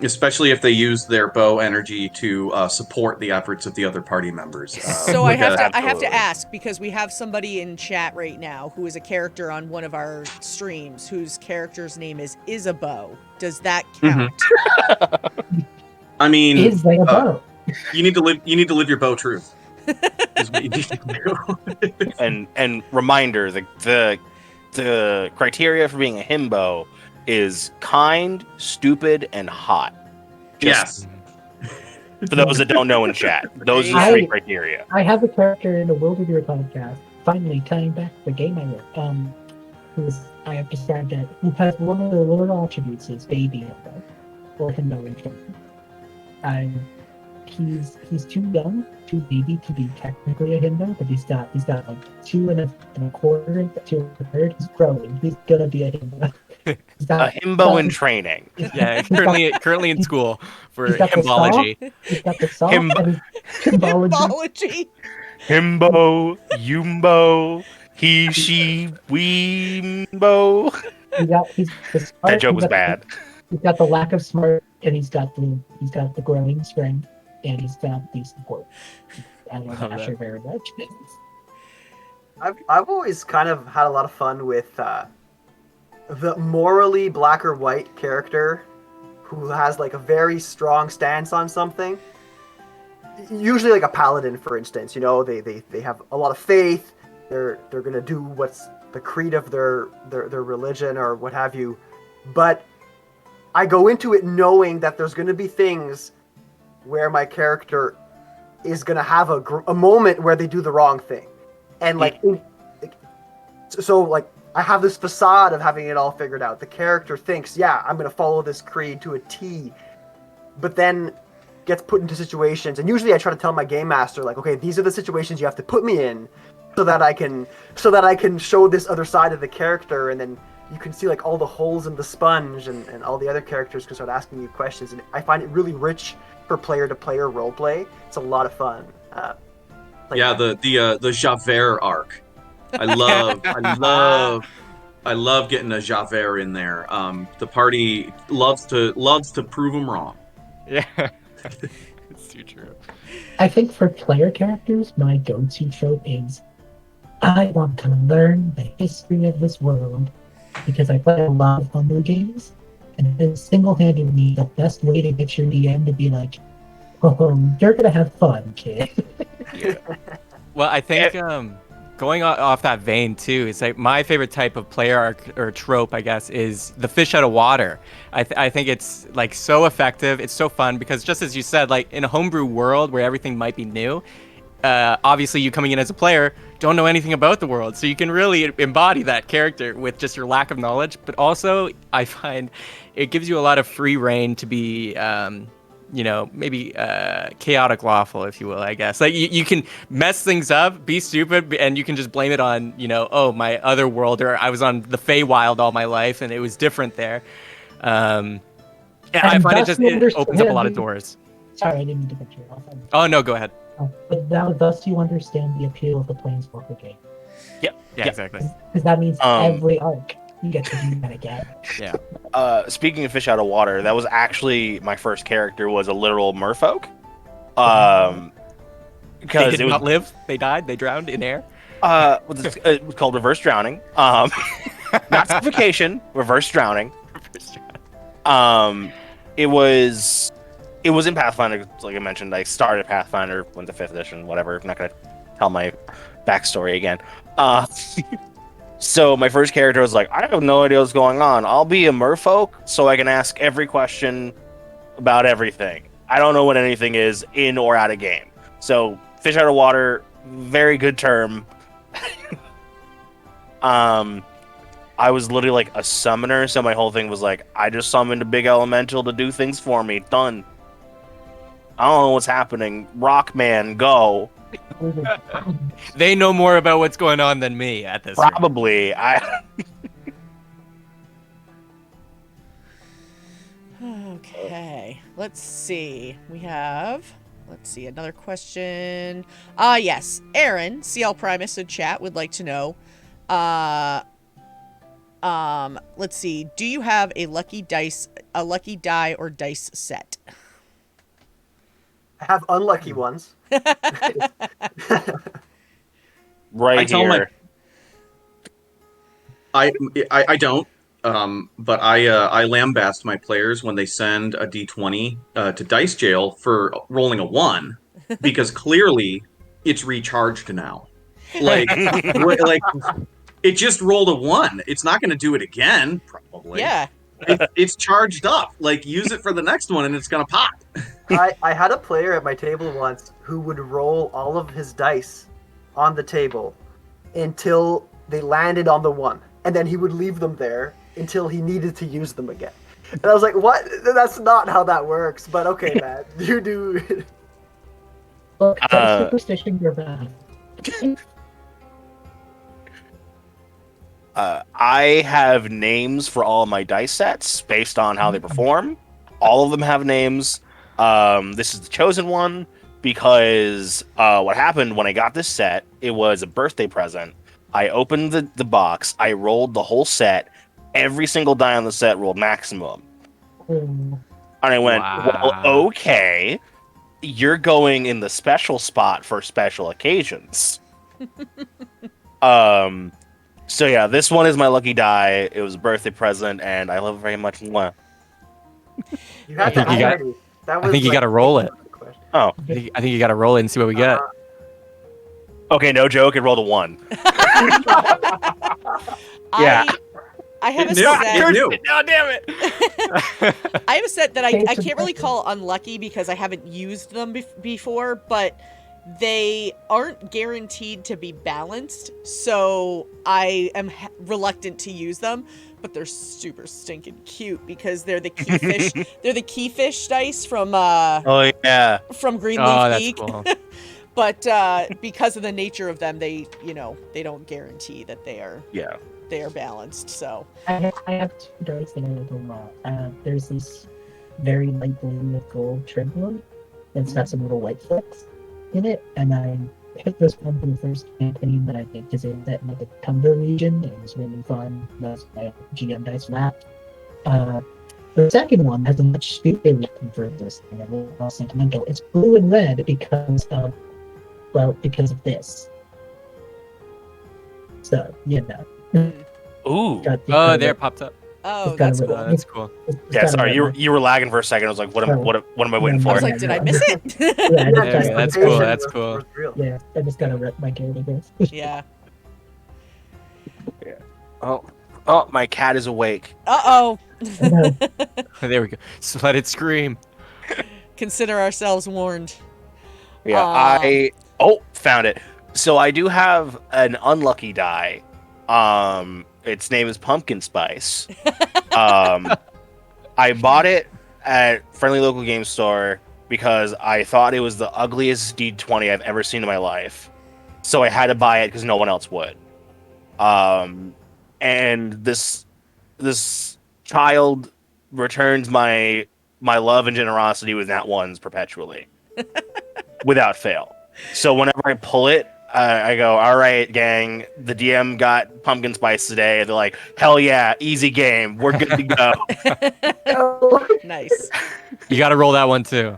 Especially if they use their bow energy to support the efforts of the other party members. So I have to absolutely. ask, because we have somebody in chat right now who is a character on one of our streams whose character's name is Isabeau. Does that count? I mean, Is they a bow? you need to live your bow truth. Is what you need to do. And reminder, the criteria for being a himbo is kind, stupid, and hot. Yes. For those that don't know in chat, those are the three criteria. I have a character in the Wyldrvir podcast, finally tying back the game I work, I have described it, who has one of the literal attributes is baby himbo, or himbo in German. He's too young, too baby to be technically a himbo, but he's got like 2 and a quarter, 2 and a third. He's growing. He's gonna be a himbo. A himbo in training. Yeah, currently in school for he's got the himbology. He's got the song and himbology. Symbology. Himbo, yumbo, he, she, weembo. That joke was bad. He's got the lack of smart, and he's got the growing strength, and he's got the support. I love Asher very much. I've always kind of had a lot of fun with the morally black or white character who has like a very strong stance on something. Usually like a paladin, for instance. You know, they have a lot of faith. They're gonna do what's the creed of their religion or what have you. But I go into it knowing that there's gonna be things where my character is gonna have a moment where they do the wrong thing, and so I have this facade of having it all figured out. The character thinks, yeah, I'm going to follow this creed to a T, but then gets put into situations. And usually I try to tell my game master, like, okay, these are the situations you have to put me in so that I can show this other side of the character. And then you can see like all the holes in the sponge, and all the other characters can start asking you questions. And I find it really rich for player to player roleplay. It's a lot of fun. The Javert arc. I love getting a Javert in there. The party loves to prove them wrong. Yeah, it's too true. I think for player characters, my go-to trope is I want to learn the history of this world because I play a lot of Humble games, and it's single-handedly the best way to get your DM to be like, "Oh, you're gonna have fun, kid." Yeah. Well, I think going off that vein too, it's like my favorite type of player arc or trope, I guess, is the fish out of water. I think it's like so effective. It's so fun because just as you said, like in a homebrew world where everything might be new, obviously you coming in as a player don't know anything about the world, so you can really embody that character with just your lack of knowledge. But also, I find it gives you a lot of free reign to be maybe chaotic lawful, if you will, I guess. Like you can mess things up, be stupid, and you can just blame it on, my other world, or I was on the Feywild all my life and it was different there. I find it opens up a lot of doors. Sorry, I didn't mean to cut you off. Oh, no, go ahead. But now thus you understand the appeal of the Planeswalker game. Yeah, exactly. Because that means every arc you get to do that again. Yeah. Speaking of fish out of water, that was actually my first character was a literal merfolk. Because they did not live. They died. They drowned in air. It was called reverse drowning. Not suffocation, reverse drowning. It was in Pathfinder, like I mentioned. I started Pathfinder, went to 5th edition, whatever. I'm not gonna tell my backstory again. So my first character was like, I have no idea what's going on. I'll be a merfolk so I can ask every question about everything. I don't know what anything is in or out of game. So fish out of water, very good term. I was literally like a summoner, so my whole thing was like, I just summoned a big elemental to do things for me. Done. I don't know what's happening. Rockman, go. They know more about what's going on than me at this rate. Probably. Okay, let's see. Let's see, another question. Yes, Aaron, CL Primus in chat would like to know. Let's see. Do you have a lucky die or dice set? I have unlucky ones. Right I tell here. I don't. But I lambast my players when they send a d20 to dice jail for rolling a 1 because clearly it's recharged now. Like it just rolled a 1. It's not going to do it again, probably. Yeah. It's charged up. Like use it for the next one, and it's going to pop. I had a player at my table once who would roll all of his dice on the table until they landed on the 1, and then he would leave them there until he needed to use them again. And I was like, what? That's not how that works, but okay, man. You do. Look, that's superstition, you're bad. I have names for all of my dice sets based on how they perform. All of them have names. This is the chosen one because what happened when I got this set, it was a birthday present. I opened the box, I rolled the whole set, every single die on the set rolled maximum. And I went, well, okay, you're going in the special spot for special occasions. So yeah, this one is my lucky die. It was a birthday present, and I love it very much. Mwah. You had think that you got- already. That I think you like, gotta roll it. Oh, I think you got to roll it and see what we get. okay, no joke. It rolled a 1. Yeah. I have a It knew. set. It knew. Oh, damn it! I have a set that I can't really call unlucky because I haven't used them before, but they aren't guaranteed to be balanced, so I am reluctant to use them. But they're super stinking cute because they're the key fish. They're the key fish dice from Oh yeah. from Greenleaf Oh, that's Geek. cool. But because of the nature of them, they don't guarantee that they are balanced. So I have 2 dice that I like a lot. There's this very light blue with gold trim one that's got some little white flecks in it, and I hit this one for the first campaign that I did because it was at like the Tundra region. It was really fun. That's my GM dice map. The second one has a much stupider looking for this thing. A little more sentimental. It's blue and red because of this. So Ooh. Oh, there it popped up. oh, that's cool. That's cool. Yeah. Sorry, you were lagging for a second. I was like, what am I waiting I for? was like, did I miss it? Yeah, That's cool. That's cool. Yeah, I just gotta rep my character base. Yeah. Oh, my cat is awake. Uh-oh. There we go. So let it scream. Consider ourselves warned. Yeah, found it. So I do have an unlucky die. Its name is Pumpkin Spice. I bought it at Friendly Local Game Store because I thought it was the ugliest D20 I've ever seen in my life. So I had to buy it because no one else would. And this child returns my love and generosity with nat ones perpetually, without fail. So whenever I pull it, I go, all right, gang, the DM got pumpkin spice today. They're like, hell yeah, easy game. We're good to go. Nice. You got to roll that one too.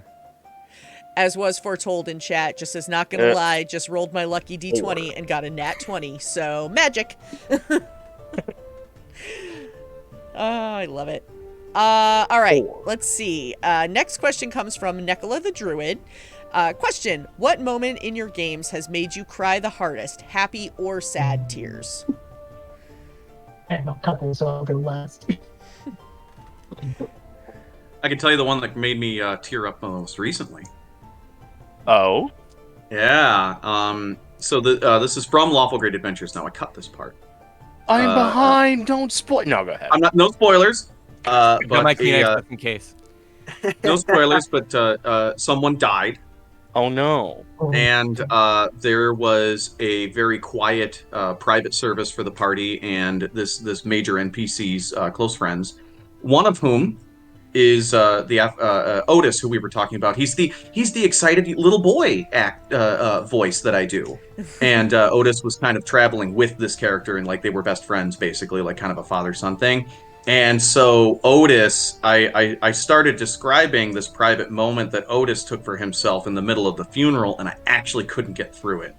As was foretold in chat, just as not gonna lie, just rolled my lucky D20 and got a nat 20. So magic. Oh, I love it. All right, let's see. Next question comes from Nicola the Druid. Question: what moment in your games has made you cry the hardest, happy or sad tears? I have a couple, so I'll go last. I can tell you the one that made me tear up most recently. Oh, Yeah. So this is from Lawful Great Adventures. Now I cut this part. I'm behind. Don't spoil. No, go ahead. I'm not. No spoilers. Got my But Kleenex just in case. no spoilers. But someone died, Oh no. Oh, and there was a very quiet private service for the party and this major NPC's close friends. One of whom is Otis, who we were talking about. He's the excited little boy voice that I do, and Otis was kind of traveling with this character, and like they were best friends, basically, like kind of a father-son thing. And so Otis, I started describing this private moment that Otis took for himself in the middle of the funeral, and I actually couldn't get through it.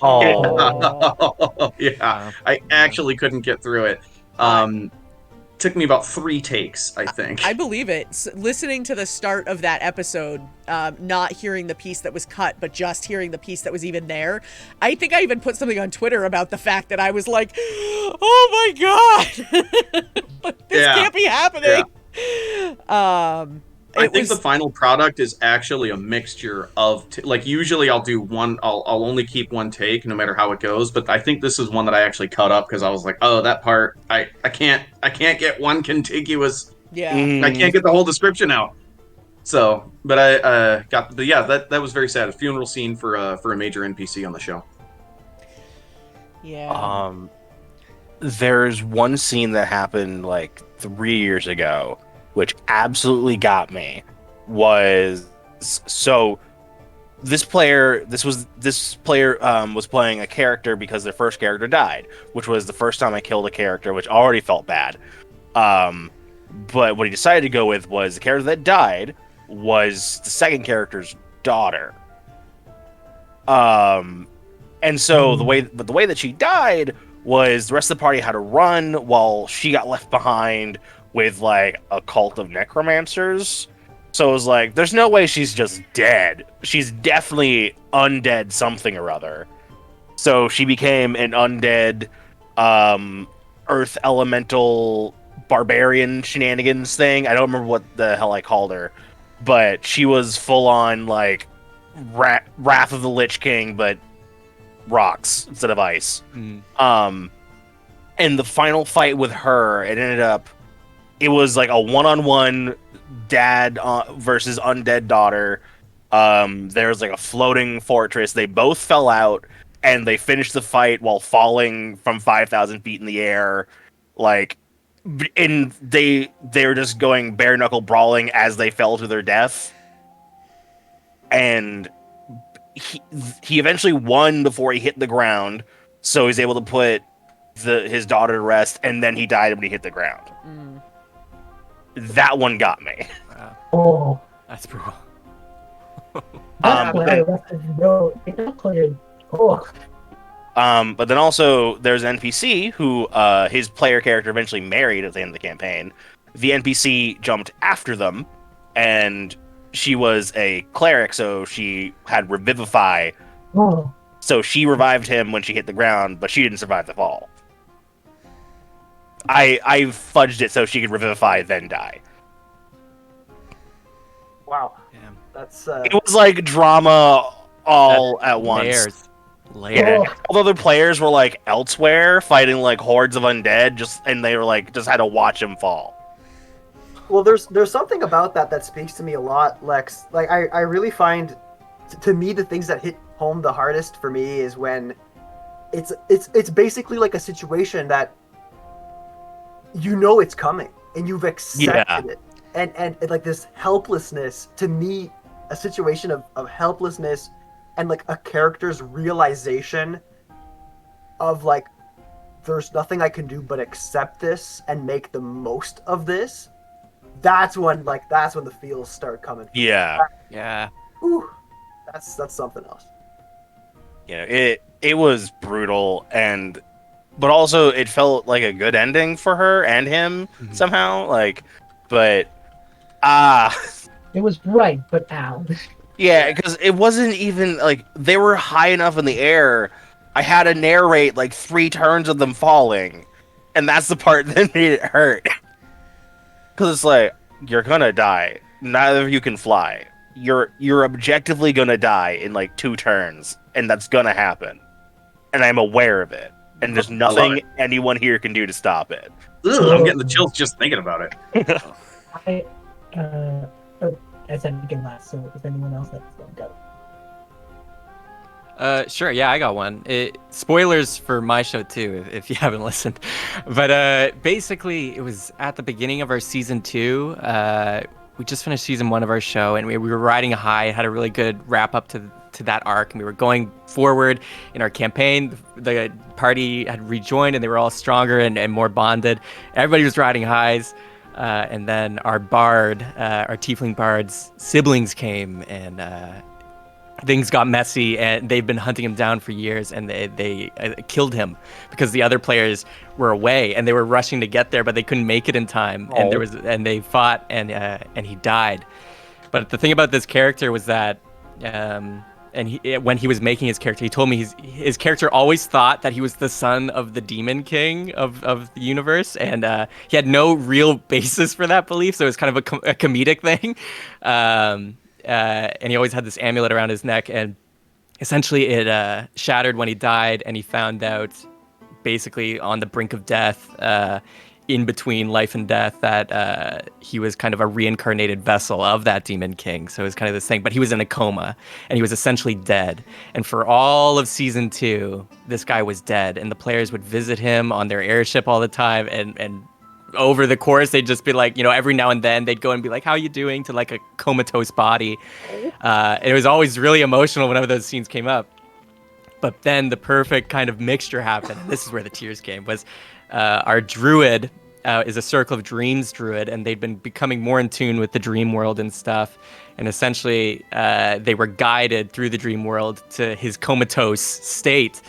Oh. Yeah, I actually couldn't get through it. Took me about 3 takes, I think. I believe it. Listening to the start of that episode, not hearing the piece that was cut, but just hearing the piece that was even there. I think I even put something on Twitter about the fact that I was like, oh my God, this can't be happening. Yeah. I think the final product is actually a mixture of like usually I'll do one. I'll only keep 1 take no matter how it goes. But I think this is one that I actually cut up because I was like, oh, that part I can't get one contiguous. Yeah. I can't get the whole description out. So, but I got. But yeah, that was very sad. A funeral scene for a major NPC on the show. Yeah. There's one scene that happened like 3 years ago, which absolutely got me. Was so this player was playing a character because their first character died, which was the first time I killed a character, which already felt bad. But what he decided to go with was the character that died was the second character's daughter. And so the way that she died was the rest of the party had to run while she got left behind with like a cult of necromancers. So it was like, there's no way she's just dead. She's definitely undead something or other. So she became an undead earth elemental barbarian shenanigans thing. I don't remember what the hell I called her, but she was full on like Wrath of the Lich King, but rocks instead of ice. And the final fight with her, it was like a one-on-one dad versus undead daughter. There was like a floating fortress. They both fell out, and they finished the fight while falling from 5,000 feet in the air. Like, and they were just going bare knuckle brawling as they fell to their death. And he eventually won before he hit the ground, so he's able to put his daughter to rest, and then he died when he hit the ground. That one got me. Wow. Oh, That's brutal. that's why I left it no. It got cleared. Oh, But then also there's an NPC who his player character eventually married at the end of the campaign. The NPC jumped after them, and she was a cleric, so she had Revivify. oh. So she revived him when she hit the ground, but she didn't survive the fall. I fudged it so she could Revivify, then die. Wow. Damn. That's It was like drama all at once. Layers. Yeah. Oh. All the other players were like elsewhere fighting like hordes of undead, and they were like just had to watch him fall. Well, there's something about that speaks to me a lot, Lex. Like I really find, to me, the things that hit home the hardest for me is when it's basically like a situation that you know it's coming and you've accepted it, and like this helplessness. To me, a situation of helplessness and like a character's realization of like, there's nothing I can do but accept this and make the most of this. That's when the feels start coming. Yeah. Yeah. Ooh, that's something else. You know, it was brutal, but also it felt like a good ending for her and him somehow. Like, but It was right, but ow. yeah, because it wasn't even like they were high enough in the air. I had to narrate like 3 turns of them falling, and that's the part that made it hurt. Because it's like, you're gonna die. Neither of you can fly. You're objectively gonna die in like 2 turns, and that's gonna happen. And I'm aware of it. and there's nothing anyone here can do to stop it. Ugh, I'm getting the chills just thinking about it. I said we can last, so if anyone else has one, go. Sure, yeah, I got one. Spoilers for my show too, if you haven't listened. But basically, it was at the beginning of our season 2. We just finished season 1 of our show, and we were riding a high. Had a really good wrap up to that arc, and we were going forward in our campaign. The party had rejoined, and they were all stronger and more bonded. Everybody was riding highs. And then our bard, our tiefling bard's siblings came, and things got messy, and they've been hunting him down for years, and they killed him because the other players were away, and they were rushing to get there, but they couldn't make it in time. Oh. And they fought, and he died. But the thing about this character was that, when he was making his character, he told me his character always thought that he was the son of the demon king of the universe, and he had no real basis for that belief, so it was kind of a comedic thing. And he always had this amulet around his neck, and essentially it shattered when he died, and he found out basically on the brink of death, in between life and death, that he was kind of a reincarnated vessel of that demon king. So it was kind of this thing, but he was in a coma, and he was essentially dead. And for all of season 2, this guy was dead, and the players would visit him on their airship all the time, and over the course, they'd just be like, every now and then they'd go and be like, how are you doing, to like a comatose body. And it was always really emotional whenever those scenes came up. But then the perfect kind of mixture happened. And this is where the tears came, was our druid is a Circle of Dreams druid, and they'd been becoming more in tune with the dream world and stuff. And essentially, they were guided through the dream world to his comatose state.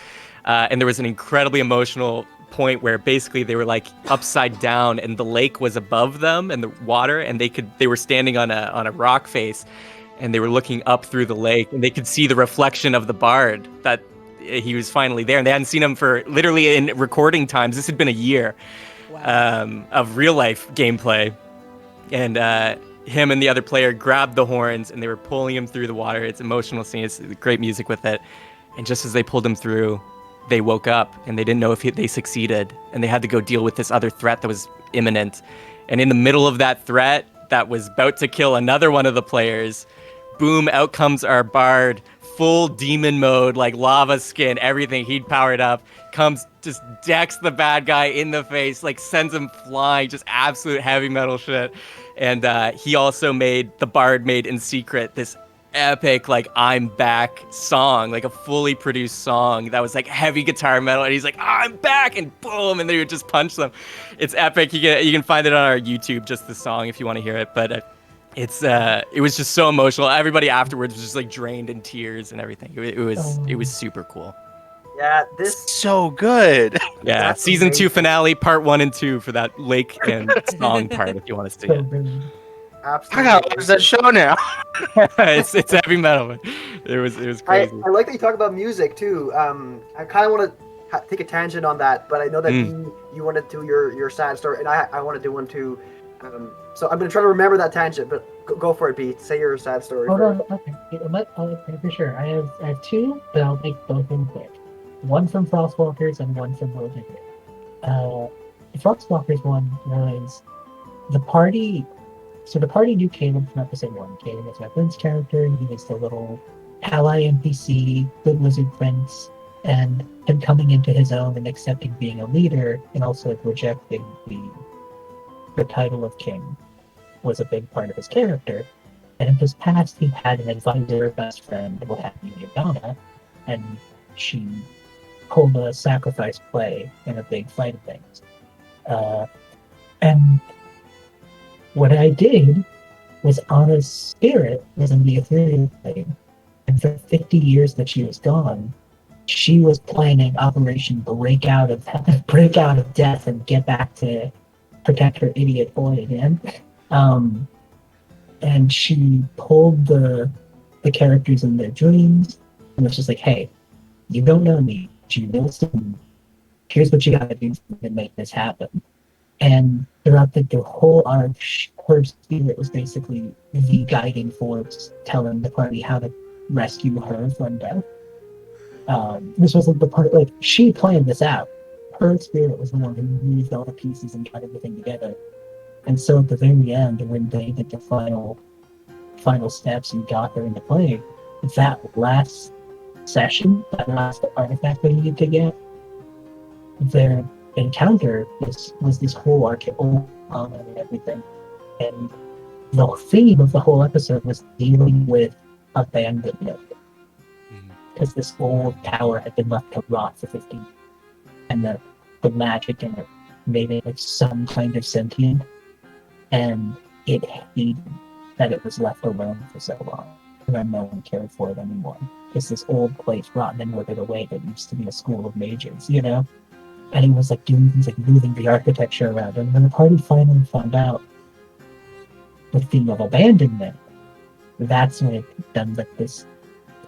And there was an incredibly emotional point where basically they were like upside down, and the lake was above them and the water, and they were standing on a rock face, and they were looking up through the lake, and they could see the reflection of the bard, that he was finally there, and they hadn't seen him for literally in recording times. This had been a year. Wow. Of real life gameplay, and him and the other player grabbed the horns, and they were pulling him through the water. It's an emotional scene. It's great music with it. And just as they pulled him through, they woke up, and they didn't know if they succeeded, and they had to go deal with this other threat that was imminent. And in the middle of that threat that was about to kill another one of the players, boom, out comes our bard, full demon mode, like lava skin, everything. He'd powered up, comes, just decks the bad guy in the face, like sends him flying, just absolute heavy metal shit. And he also the bard made in secret this epic, like, I'm back song, like a fully produced song that was like heavy guitar metal, and he's like, I'm back, and boom, and they would just punch them. It's epic. You can find it on our YouTube, just the song, if you want to hear it. But it was just so emotional. Everybody afterwards was just like drained in tears and everything. It was super cool. Yeah, this So good. Yeah, That's season amazing. 2 finale, part 1 and 2 for that lake and song part, if you want to see it. I absolutely. gotta watch that show now. it's heavy metal. Man. It was crazy. I like that you talk about music too. I kind of want to take a tangent on that, but I know that you want to do your sad story, and I want to do one too. So I'm gonna try to remember that tangent, but go for it, B. Say your sad story. Hold on, okay. For sure. I have 2, but I'll make both of them quick. One from Frostwalkers and one from Wyldrvir. The Frostwalkers one was the party. So the party knew Caleb from episode 1. Caleb was my Prince character. He was the little ally NPC, good wizard prince, and him coming into his own and accepting being a leader, and also rejecting the title of king was a big part of his character. And in his past, he had an advisor, best friend, we'll have named Donna, and she pulled a sacrifice play in a big fight of things. And what I did was Anna's spirit was in the ethereal plane, and for 50 years that she was gone, she was planning Operation Break Out of Death and get back to protect her idiot boy again. And she pulled the characters in their dreams and was just like, hey, you don't know me, but you know someone. Here's what you gotta do to make this happen. And throughout the whole arc, her spirit was basically the guiding force, telling the party how to rescue her from death. This wasn't the part, like, she planned this out. her spirit was the one who moved all the pieces and got everything together. And so at the very end, when they did the final steps and got her into play, that last session, that last artifact they needed to get, their encounter was this whole archetype and everything. And the theme of the whole episode was dealing with abandonment. Because this old tower had been left to rot for 50 years. And the magic in it made it like some kind of sentient. And it hated that it was left alone for so long. And then no one cared for it anymore. It's this old place rotten and withered away that used to be a school of mages, you know? And he was like doing things like moving the architecture around. And when the party finally found out the theme of abandonment, that's when it done like this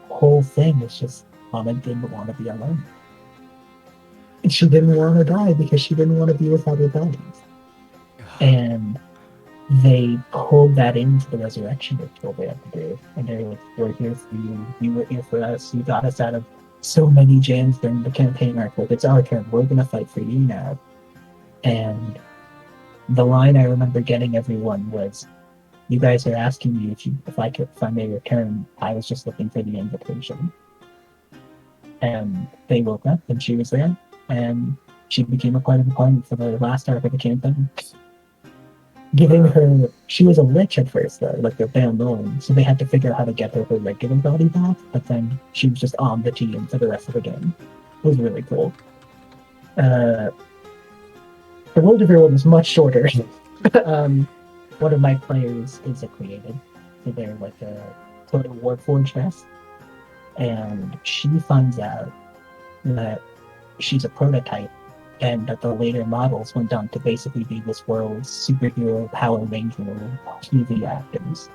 whole thing was just Mama didn't want to be alone. And she didn't want to die because she didn't want to be without her bodies. And they pulled that into the resurrection ritual they had to do. And they were like, we're here for you. You were here for us. You got us out of so many jams during the campaign arc. Like, it's our turn. We're going to fight for you now. And the line I remember getting everyone was, you guys are asking me if I may return. I was just looking for the invitation. And they woke up and she was there. And she became a part of the party for the last arc of the campaign. Giving her, she was a lich at first though, like they're Bambone, so they had to figure out how to get her regular body back, but then she was just on the team for the rest of the game. It was really cool. The Wyldrvir one was much shorter. One of my players is a creative, so they're like a total Warforged mess, and she finds out that she's a prototype, and that the later models went on to basically be this world's superhero Power Ranger TV actors.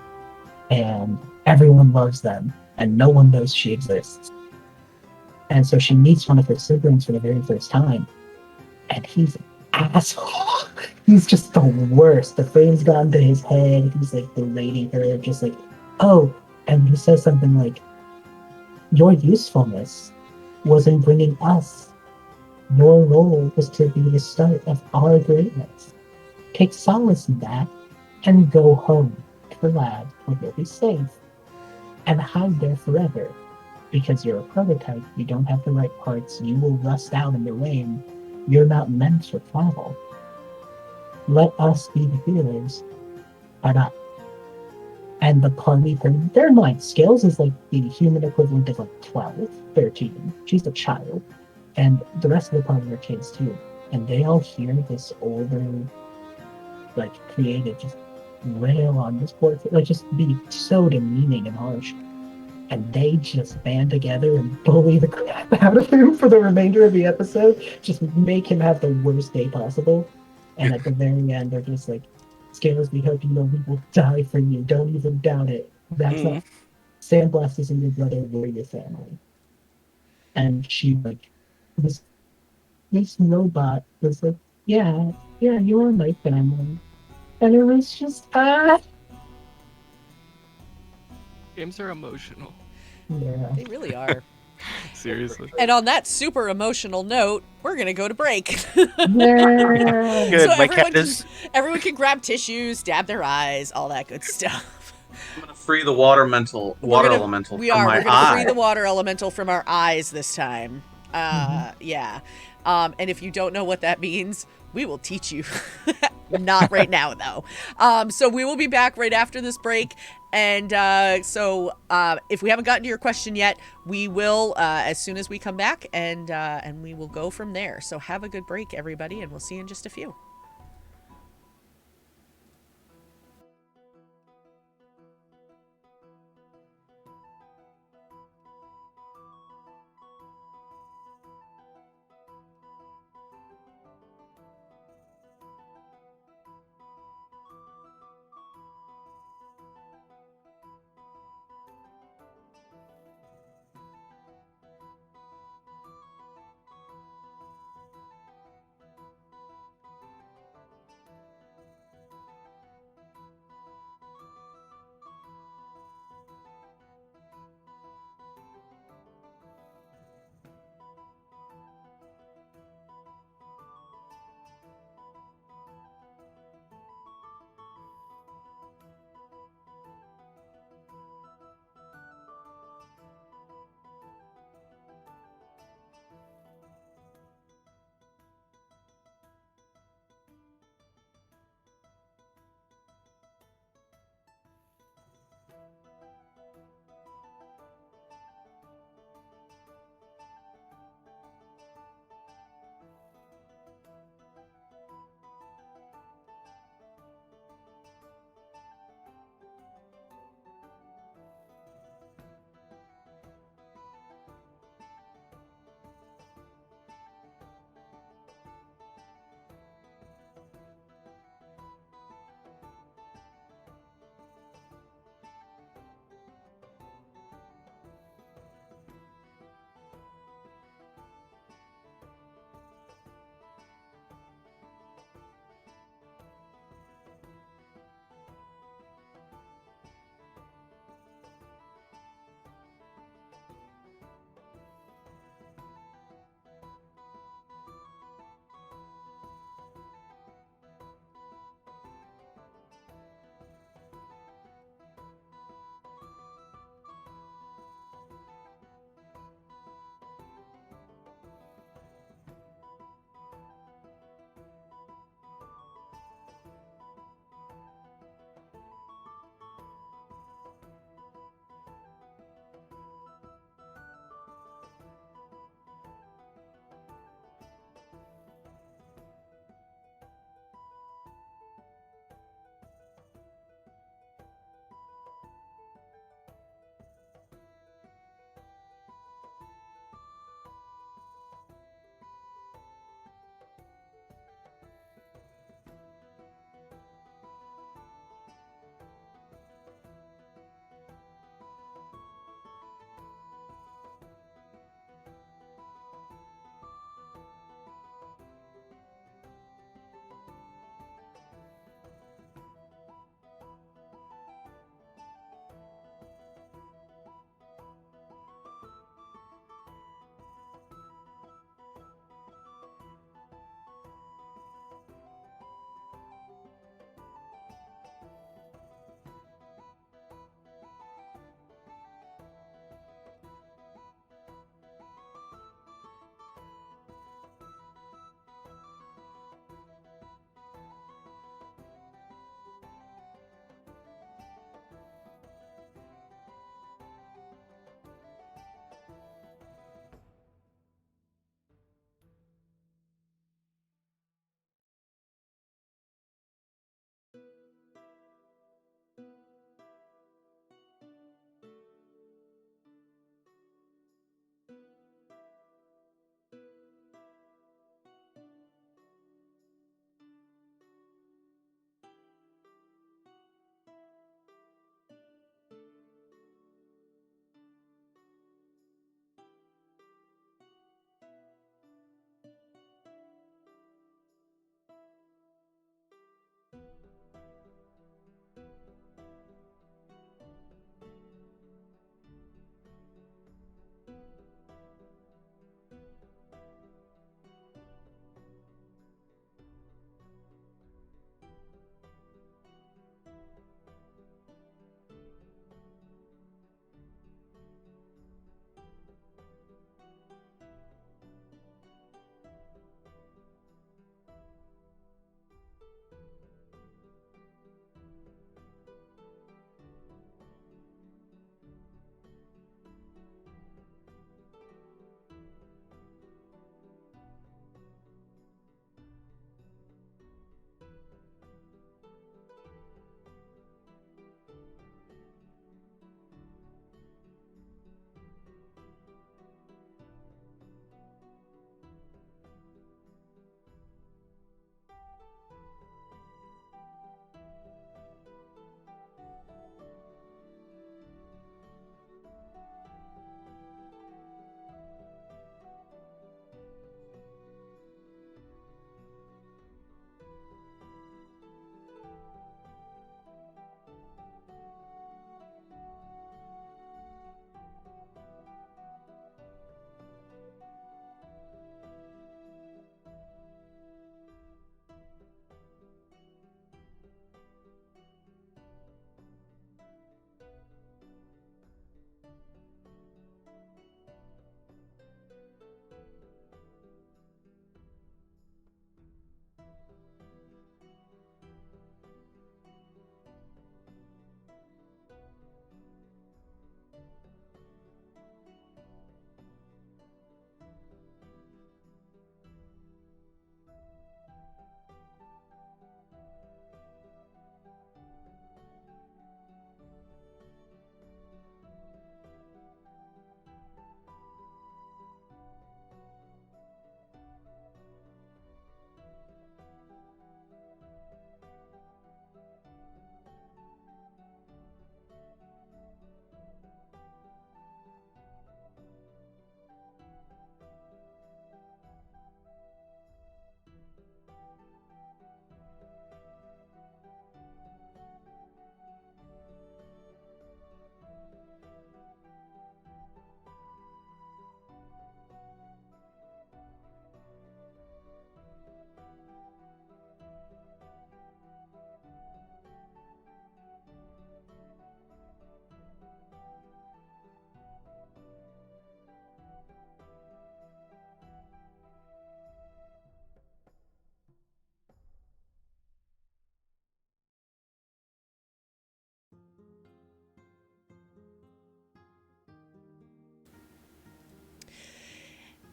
And everyone loves them, and no one knows she exists. And so she meets one of her siblings for the very first time, and he's an asshole. He's just the worst. The fame's gone to his head. He's like berating her, just like, oh, and he says something like, your usefulness was in bringing us. Your role was to be the start of our greatness. Take solace in that and go home to the lab where you'll be safe and hide there forever. Because you're a prototype, you don't have the right parts, you will rust out in the rain. You're not meant for travel. Let us be the healers. And the party, their mind skills is like the human equivalent of like 12, 13. She's a child. And the rest of the party are kids too. And they all hear this older, like, creative just rail on this poor kid, like, just be so demeaning and harsh. And they just band together and bully the crap out of him for the remainder of the episode. Just make him have the worst day possible. And at the very end, they're just like, Scales, we hope you know we will die for you. Don't even doubt it. That's not... Sandblast isn't your brother, we're your family. And she, like, this robot was like, yeah, you are my family. And it was just, Games are emotional. yeah. They really are. Seriously. And on that super emotional note, we're gonna go to break. Yeah. Good. So My cat is. everyone can grab tissues, dab their eyes, all that good stuff. I'm gonna free the water elemental from We're my gonna eye. free the water elemental from our eyes this time. Yeah. And if you don't know what that means, we will teach you. Not right now, though. So we will be back right after this break. And so if we haven't gotten to your question yet, we will as soon as we come back, and we will go from there. So have a good break, everybody, and we'll see you in just a few.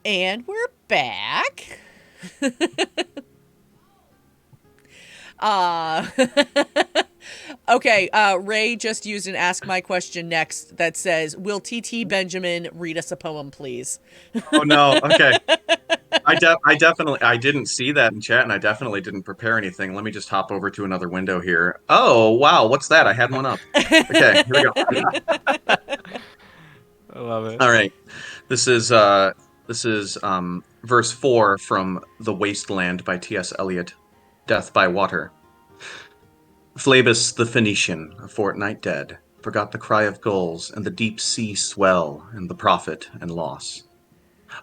And we're back. Okay, Ray just used an Ask My Question Next that says, will TTBenjamin read us a poem, please? Oh no. Okay. I didn't see that in chat, and I definitely didn't prepare anything. Let me just hop over to another window here. Oh wow, what's that? I had one up. Okay, here we go. I love it. All right. This is verse 4 from The Wasteland by Ts Eliot. Death by Water. Phlebas the Phoenician, a fortnight dead, forgot the cry of gulls and the deep sea swell and the profit and loss.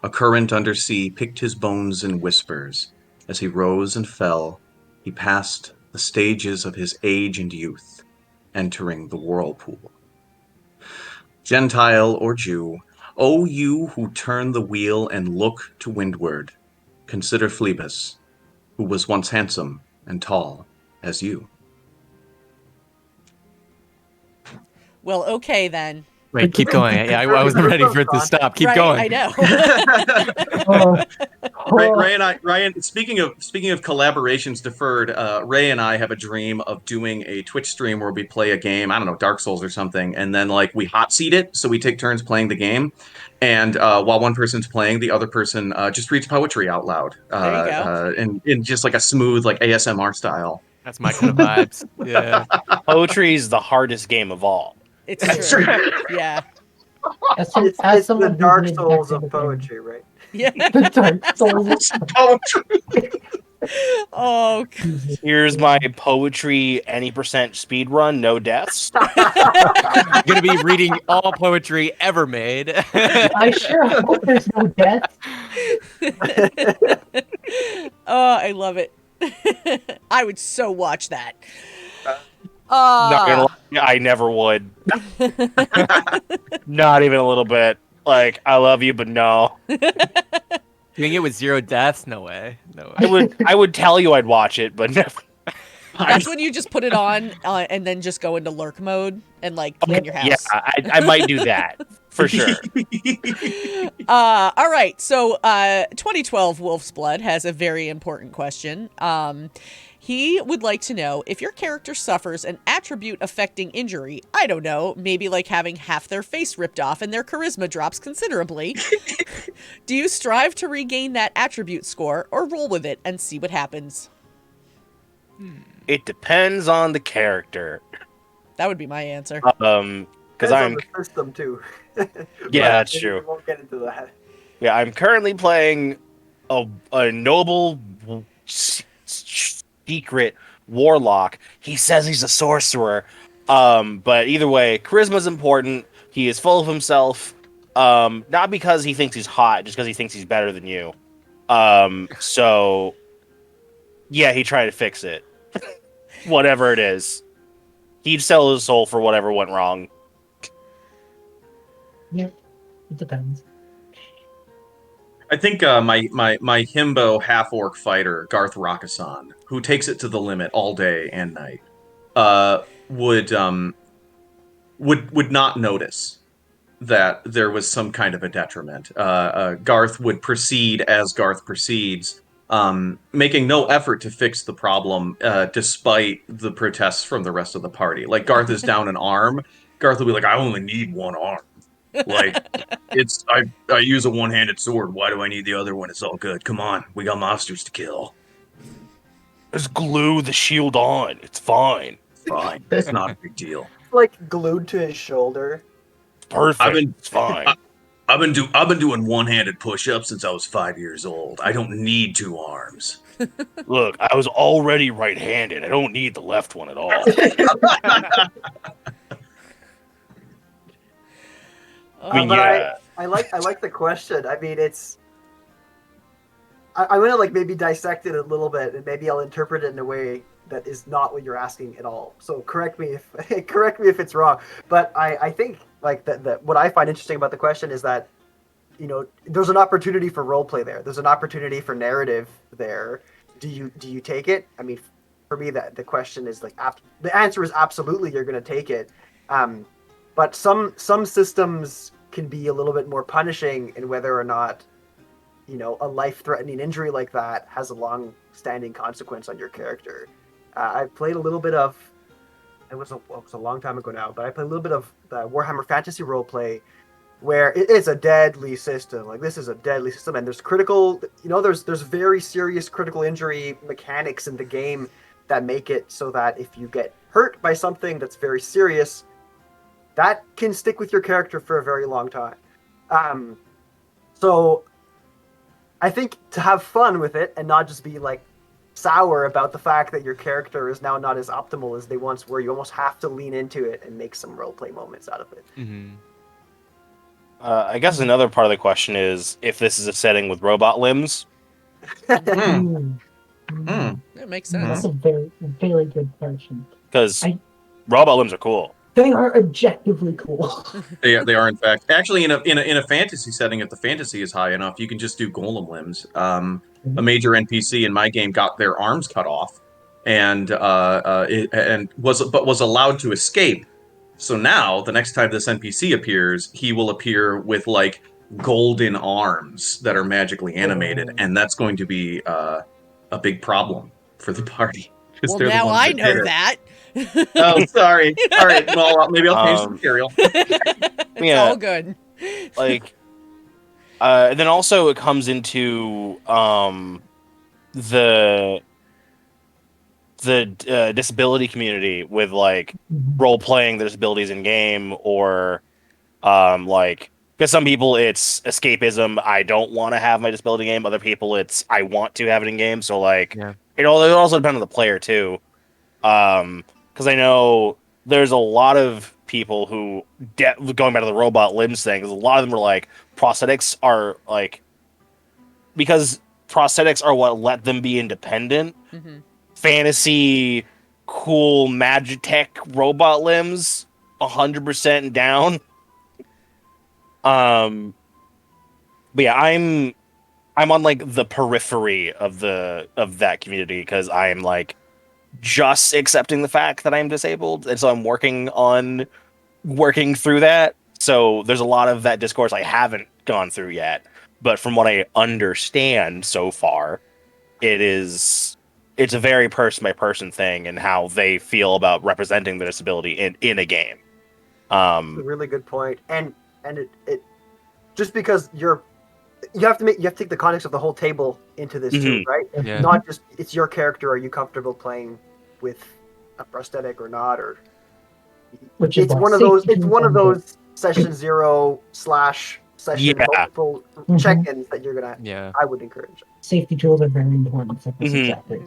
A current under sea picked his bones in whispers. As he rose and fell, he passed the stages of his age and youth, entering the whirlpool. Gentile or Jew, O you who turn the wheel and look to windward, consider Phlebas, who was once handsome and tall as you. Well, okay then. Wait, keep going. Yeah, I wasn't ready for it to stop. Keep Right, going. I know. Ray and I, Ryan. Speaking of collaborations deferred, Ray and I have a dream of doing a Twitch stream where we play a game. I don't know, Dark Souls or something, and then like we hot seat it, so we take turns playing the game, and while one person's playing, the other person just reads poetry out loud. There you go. In just like a smooth like ASMR style. That's my kind of vibes. Yeah. Poetry is the hardest game of all. It's true. Yeah. As It's someone the who's Dark made Souls that of kind poetry, right? Yeah. The Dark Souls. Poetry. Oh, Here's my poetry any percent speed run, no deaths. I'm gonna be reading all poetry ever made. I sure hope there's no death. oh, I love it. I would so watch that. Not gonna lie, I never would. Not even a little bit. Like, I love you, but no. Doing it with 0 deaths? No way. No way. I would tell you I'd watch it, but never. That's when you just put it on and then just go into lurk mode and like clean your house. Yeah, I might do that for sure. All right. So 2012 Wolf's Blood has a very important question. He would like to know if your character suffers an attribute affecting injury. I don't know, maybe like having half their face ripped off and their charisma drops considerably. Do you strive to regain that attribute score or roll with it and see what happens? It depends on the character. That would be my answer. Because Depends I'm on the system too. Yeah, that's true. We won't get into that. Yeah, I'm currently playing a noble secret warlock. He says he's a sorcerer. But either way, charisma's important. He is full of himself. Not because he thinks he's hot, just because he thinks he's better than you. So yeah, he tried to fix it. Whatever it is. He'd sell his soul for whatever went wrong. Yeah, it depends. I think my himbo half-orc fighter, Garth Rakasan, who takes it to the limit all day and night, would not notice that there was some kind of a detriment. Garth would proceed as Garth proceeds, making no effort to fix the problem, despite the protests from the rest of the party. Like, Garth is down an arm. Garth will be like, I only need one arm. Like, I use a one-handed sword. Why do I need the other one? It's all good. Come on, we got monsters to kill. Just glue the shield on. It's fine. Fine, it's not a big deal. Like glued to his shoulder. Perfect. It's fine. I've been doing one-handed push-ups since I was 5 years old. I don't need 2 arms. Look, I was already right-handed. I don't need the left one at all. I mean, But yeah. I like the question. I mean, it's. I'm gonna like maybe dissect it a little bit, and maybe I'll interpret it in a way that is not what you're asking at all. So correct me if it's wrong. But I think like that what I find interesting about the question is that, you know, there's an opportunity for roleplay there. There's an opportunity for narrative there. Do you take it? I mean, for me, that the question is like the answer is absolutely you're gonna take it. But some systems can be a little bit more punishing in whether or not a life-threatening injury like that has a long-standing consequence on your character. I played a little bit of. It was a long time ago now, but I played a little bit of the Warhammer Fantasy roleplay, where it is a deadly system. Like, this is a deadly system, and there's critical. There's very serious critical injury mechanics in the game that make it so that if you get hurt by something that's very serious, that can stick with your character for a very long time. So I think to have fun with it and not just be like sour about the fact that your character is now not as optimal as they once were, you almost have to lean into it and make some roleplay moments out of it. Mm-hmm. I guess another part of the question is if this is a setting with robot limbs. That makes That's sense. a very, very good question. Because I- robot limbs are cool. They are objectively cool. They are in fact actually in a fantasy setting. If the fantasy is high enough, you can just do golem limbs. A major NPC in my game got their arms cut off, and was allowed to escape. So now the next time this NPC appears, he will appear with like golden arms that are magically animated, and that's going to be a big problem for the party. 'Cause Well, they're the now ones I that know did it. that. Oh, sorry. All right. Well, maybe I'll change the material. It's Yeah. all good. Like, then also it comes into the disability community with like role playing the disabilities in game, or like, because some people it's escapism. I don't want to have my disability in game. Other people it's I want to have it in game. So like, Yeah. it also depends on the player too. Because I know there's a lot of people who going back to the robot limbs thing. A lot of them are like prosthetics are like, because prosthetics are what let them be independent. Mm-hmm. Fantasy, cool, magitech robot limbs, 100% down. But yeah, I'm on like the periphery of that community because I'm like just accepting the fact that I'm disabled, and so I'm working through that. So there's a lot of that discourse I haven't gone through yet, but from what I understand so far, it's a very person by person thing and how they feel about representing the disability in a game. A really good point. And it just because you have to take the context of the whole table into this too, right? Yeah. Not just it's your character. Are you comfortable playing with a prosthetic or not? Or Which is it's why one of those. safety It's one of rules those session 0 / session Yeah. multiple check-ins that you're gonna. Yeah. I would encourage. safety tools are very important for this chapter.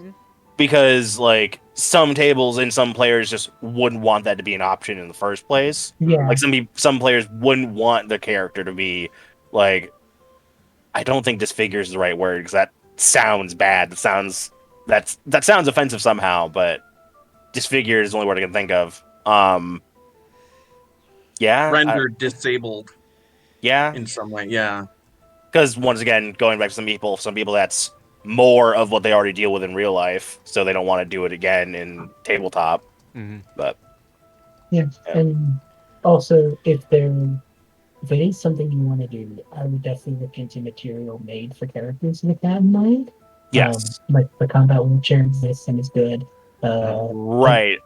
Because like some tables and some players just wouldn't want that to be an option in the first place. Yeah. Like some players wouldn't want the character to be like, I don't think disfigure is the right word because that sounds bad. That sounds offensive somehow, but disfigured is the only word I can think of. Yeah. Rendered disabled Yeah. in some way. Yeah. Because once again, going back to some people that's more of what they already deal with in real life, so they don't want to do it again in tabletop. Mm-hmm. But Yes, Yeah. and also if it is something you want to do, I would definitely look into material made for characters with that in mind. yes, Like the combat wheelchair exists and is good. right.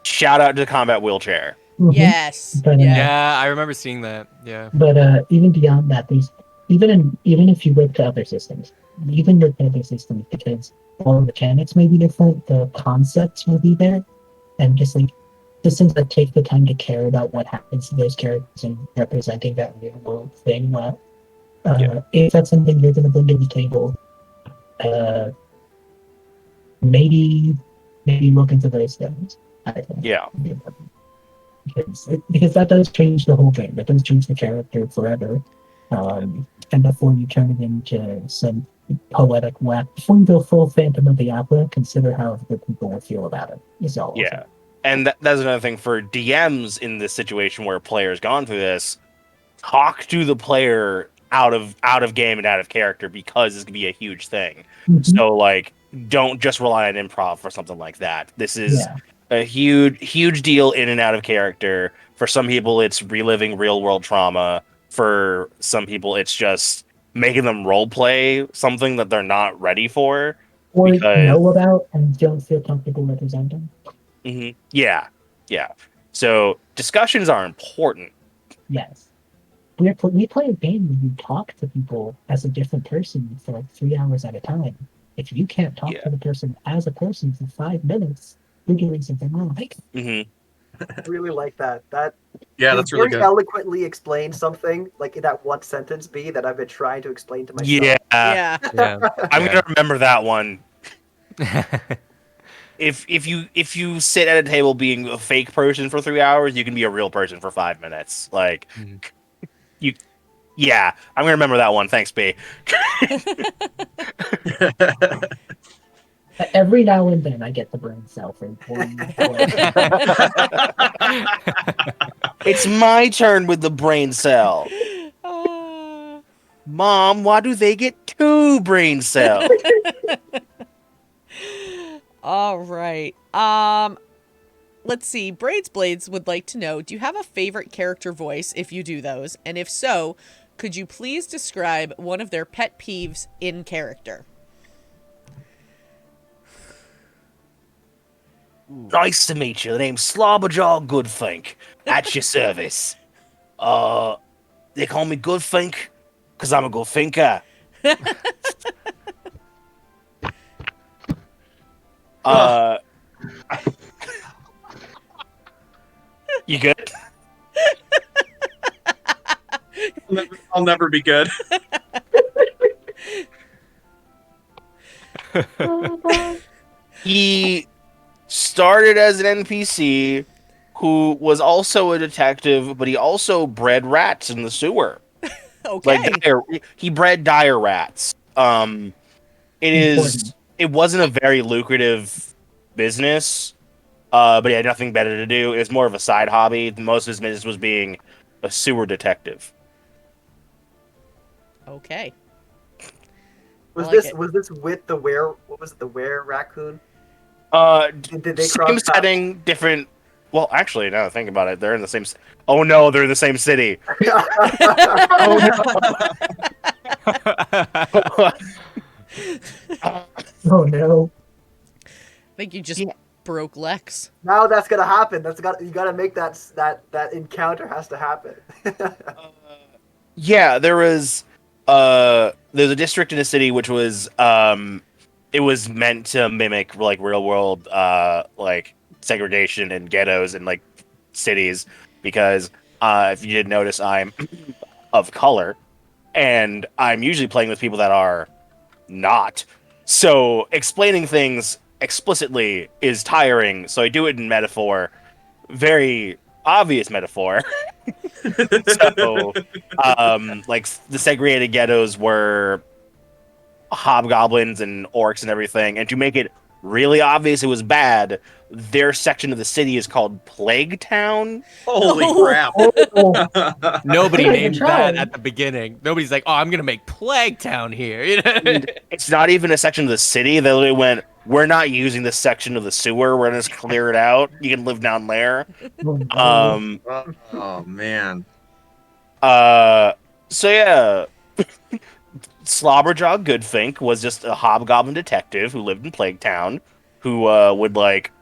Shout out to the combat wheelchair. Mhm. Yes. But, Yeah. Yeah, I remember seeing that. Yeah. But even beyond that, even if you look to other systems, because all the mechanics may be different, the concepts will be there, and just like systems that take the time to care about what happens to those characters and representing that real world thing well. If that's something you're going to bring to the table, maybe look into those things. I think. Yeah. Because that does change the whole game. That does change the character forever. And before you turn it into some poetic whack, before you go full Phantom of the Opera, consider how other people will feel about it. Is all. Yeah. And that's another thing for DMs in this situation where a player's gone through this. Talk to the player out of game and out of character, because this could be a huge thing. Mhm. So like, don't just rely on improv for something like that. This is a huge deal in and out of character. For some people, it's reliving real world trauma. For some people, it's just making them role play something that they're not ready for. Or Because- know about and don't feel comfortable representing. Yeah. So discussions are important. Yes. We play a game where you talk to people as a different person for like 3 hours at a time. If you can't talk to the person as a person for 5 minutes, you're doing something wrong. hmm I really like that. That Yeah, you that's really very good. eloquently explained something like in that one sentence B that I've been trying to explain to myself. Yeah. Yeah. Yeah. I'm Yeah. gonna remember that one. If you sit at a table being a fake person for 3 hours, you can be a real person for 5 minutes. Like Mhm. yeah, I'm gonna remember that one. Thanks, B. Every now and then I get the brain cell for It's my turn with the brain cell. Uh, Mom, why do they get 2 brain cells? all right. Let's see. Braids Blades would like to know, do you have a favorite character voice if you do those? And if so, could you please describe one of their pet peeves in character? Nice to meet you. The name's Slobberjaw Goodthink. At your service. They call me Goodthink because I'm a good thinker. You good? I'll never be good. He started as an NPC who was also a detective, but he also bred rats in the sewer. Okay. Like he bred dire rats. It wasn't a very lucrative business, but he had nothing better to do. It was more of a side hobby. Most of his business was being a sewer detective. Okay. Was I like this it. was this with the what was it, the were raccoon? Did they Same cross paths? setting, different. Well, actually, now that I think about it, they're in the same. Oh no, they're in the same city. Oh no. I think you just Yeah. broke Lex. Now that's gonna happen. You gotta make that encounter has to happen. Yeah, there's a district in a city which was it was meant to mimic like real world like segregation and ghettos and like cities because if you didn't notice, I'm of color and I'm usually playing with people that are not. So explaining things explicitly is tiring, so I do it in metaphor, very obvious metaphor. So like the segregated ghettos were hobgoblins and orcs and everything, and to make it really obvious it was bad, their section of the city is called Plague Town. Holy Oh. crap! Oh, Nobody Good named job. that at the beginning. Nobody's like, oh, I'm gonna make Plague Town here. You know? It's not even a section of the city. They literally went, we're not using this section of the sewer, we're gonna just clear it out, you can live down there. oh, no. Oh man. So yeah, Slobberjaw Goodthink was just a hobgoblin detective who lived in Plague Town, who would like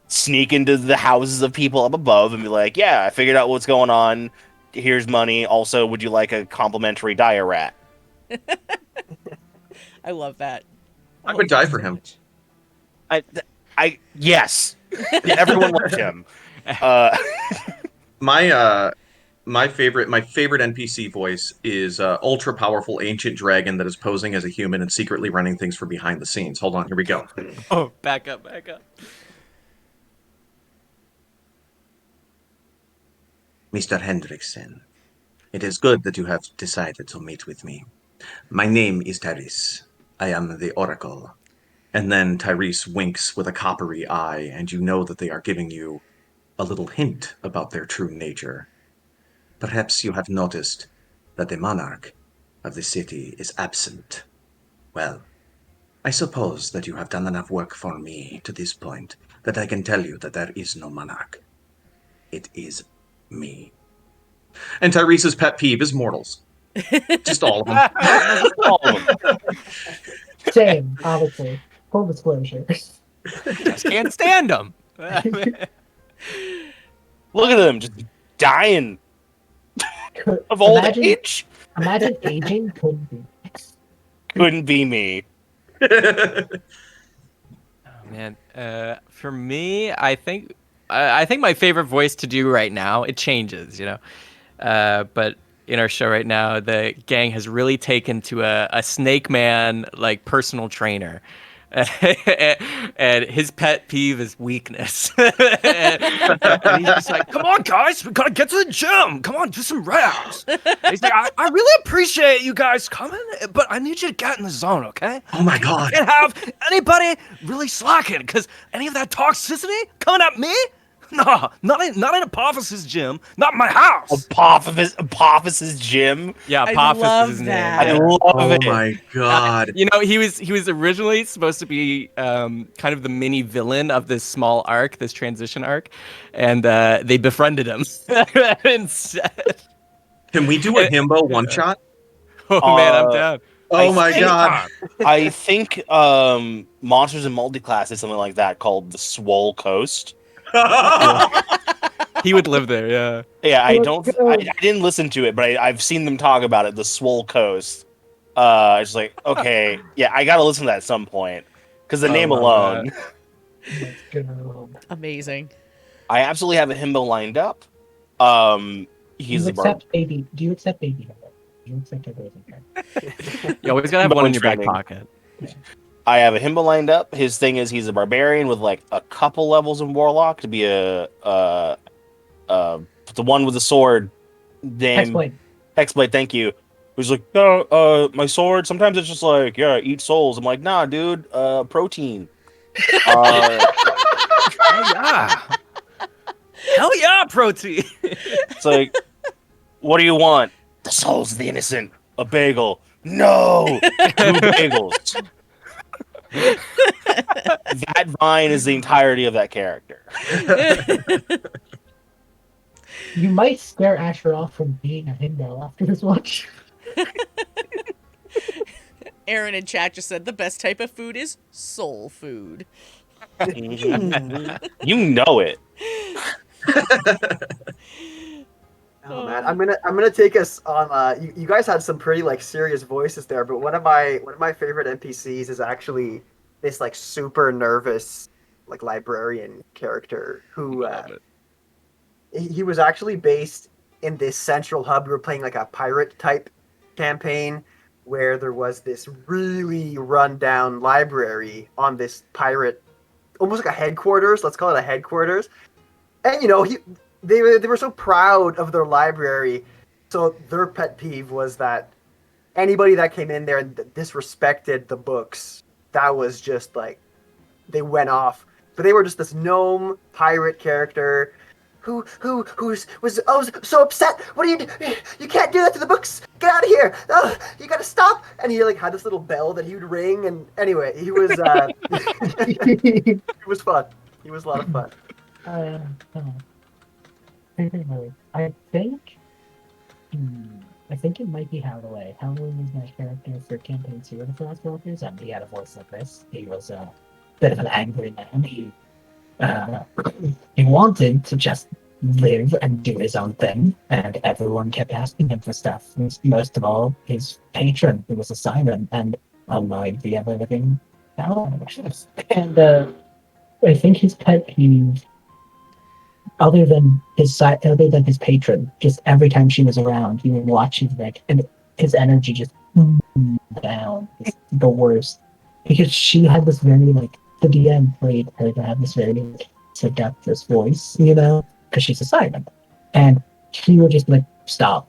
sneak into the houses of people up above and be like, yeah, I figured out what's going on. Here's money. Also, would you like a complimentary dire rat? I love that. I would die for him. Yes. Everyone loved him. My favorite NPC voice is ultra powerful ancient dragon that is posing as a human and secretly running things from behind the scenes. Hold on, here we go. Oh, back up. Mr. Hendrickson, it is good that you have decided to meet with me. My name is Tyrese. I am the Oracle. And then Tyrese winks with a coppery eye, and you know that they are giving you a little hint about their true nature. Perhaps you have noticed that the monarch of the city is absent. Well, I suppose that you have done enough work for me to this point that I can tell you that there is no monarch. It is me. And Tyrese's pet peeve is mortals. Just all of them. All of them. Same, obviously. Full disclosure. Just can't stand them. Look at them, just dying of old age. Imagine aging couldn't be. Couldn't be me. Oh, man, for me, I think my favorite voice to do right now, it changes, but in our show right now, the gang has really taken to a Snake Man like personal trainer. And his pet peeve is weakness. And he's just like, come on, guys, we gotta get to the gym. Come on, do some reps. He's like, I really appreciate you guys coming, but I need you to get in the zone, okay? Oh my god. Can't have anybody really slacking, because any of that toxicity coming at me? No, not in Apophysis gym, not in my house. Apophysis gym. Yeah, I Apophis love is his that. name. I love Oh it. my god. He was originally supposed to be kind of the mini villain of this small arc, this transition arc, and they befriended him instead. Can we do a himbo one shot? Oh man, I'm down. Oh my god. I think Monsters and Multiclass is something like that called the Swole Coast. He would live there, yeah. Yeah, I Let's go. didn't listen to it, but I've seen them talk about it. The Swole Coast. It's like, okay, yeah, I gotta listen to that at some point because the name love alone. Let's go. Amazing. I absolutely have a himbo lined up. He's Do a barb. do you accept baby? Do you accept a Raisin Boy? You always gotta have one in your back Training. pocket. I have a himbo lined up. His thing is he's a barbarian with like a couple levels in warlock to be the one with the sword. Hexblade. Hexblade, thank you. He's like, no, my sword. Sometimes it's just like, yeah, eat souls. I'm like, nah, dude, protein. Hell yeah. Hell yeah, protein. It's like, what do you want? The souls of the innocent. A bagel. No, 2 bagels. That vine is the entirety of that character. You might scare Asher off from being a himbo after this watch. Aaron in chat just said the best type of food is soul food. You know it. Oh man, I'm gonna take us on. You guys had some pretty like serious voices there, but one of my favorite NPCs is actually this like super nervous like librarian character who he was actually based in this central hub. We were playing like a pirate type campaign where there was this really rundown library on this pirate, almost like a headquarters. Let's call it a headquarters. And they were so proud of their library. So their pet peeve was that anybody that came in there and disrespected the books, that was just like they went off. But they were just this gnome pirate character who was so upset. What do you do? You can't do that to the books. Get out of here. Oh, you gotta stop. And he like had this little bell that he would ring. And anyway, he was it was fun. He was a lot of fun. I think it might be Howley. Howley was my character for campaign 2 of the Frost Walkers, and he had a voice like this. He was a bit of an angry man. He wanted to just live and do his own thing, and everyone kept asking him for stuff. Most of all, his patron, who was a siren, and annoyed the ever-living Howley. And I think his pet peeve, other than his patron, just every time she was around, he would watch his and his energy just down. It's the worst. Because she had this very the DM played her to have this very seductress voice, because she's a siren. And she would just stop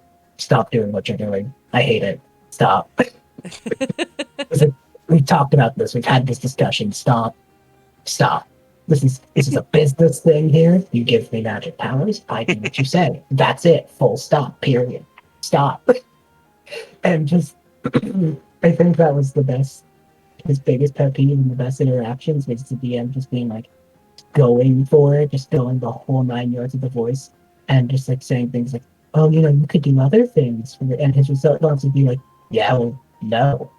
doing what you're doing. I hate it. Stop. We've talked about this. We've had this discussion. Stop. This is a business thing here. You give me magic powers, I do what you say. That's it. Full stop. Period. Stop. And just, I think that was his biggest pet peeve and the best interactions was the DM just being going for it, just going the whole 9 yards of the voice, and just saying things like, oh, you could do other things. And his response would be like, yeah, well, no.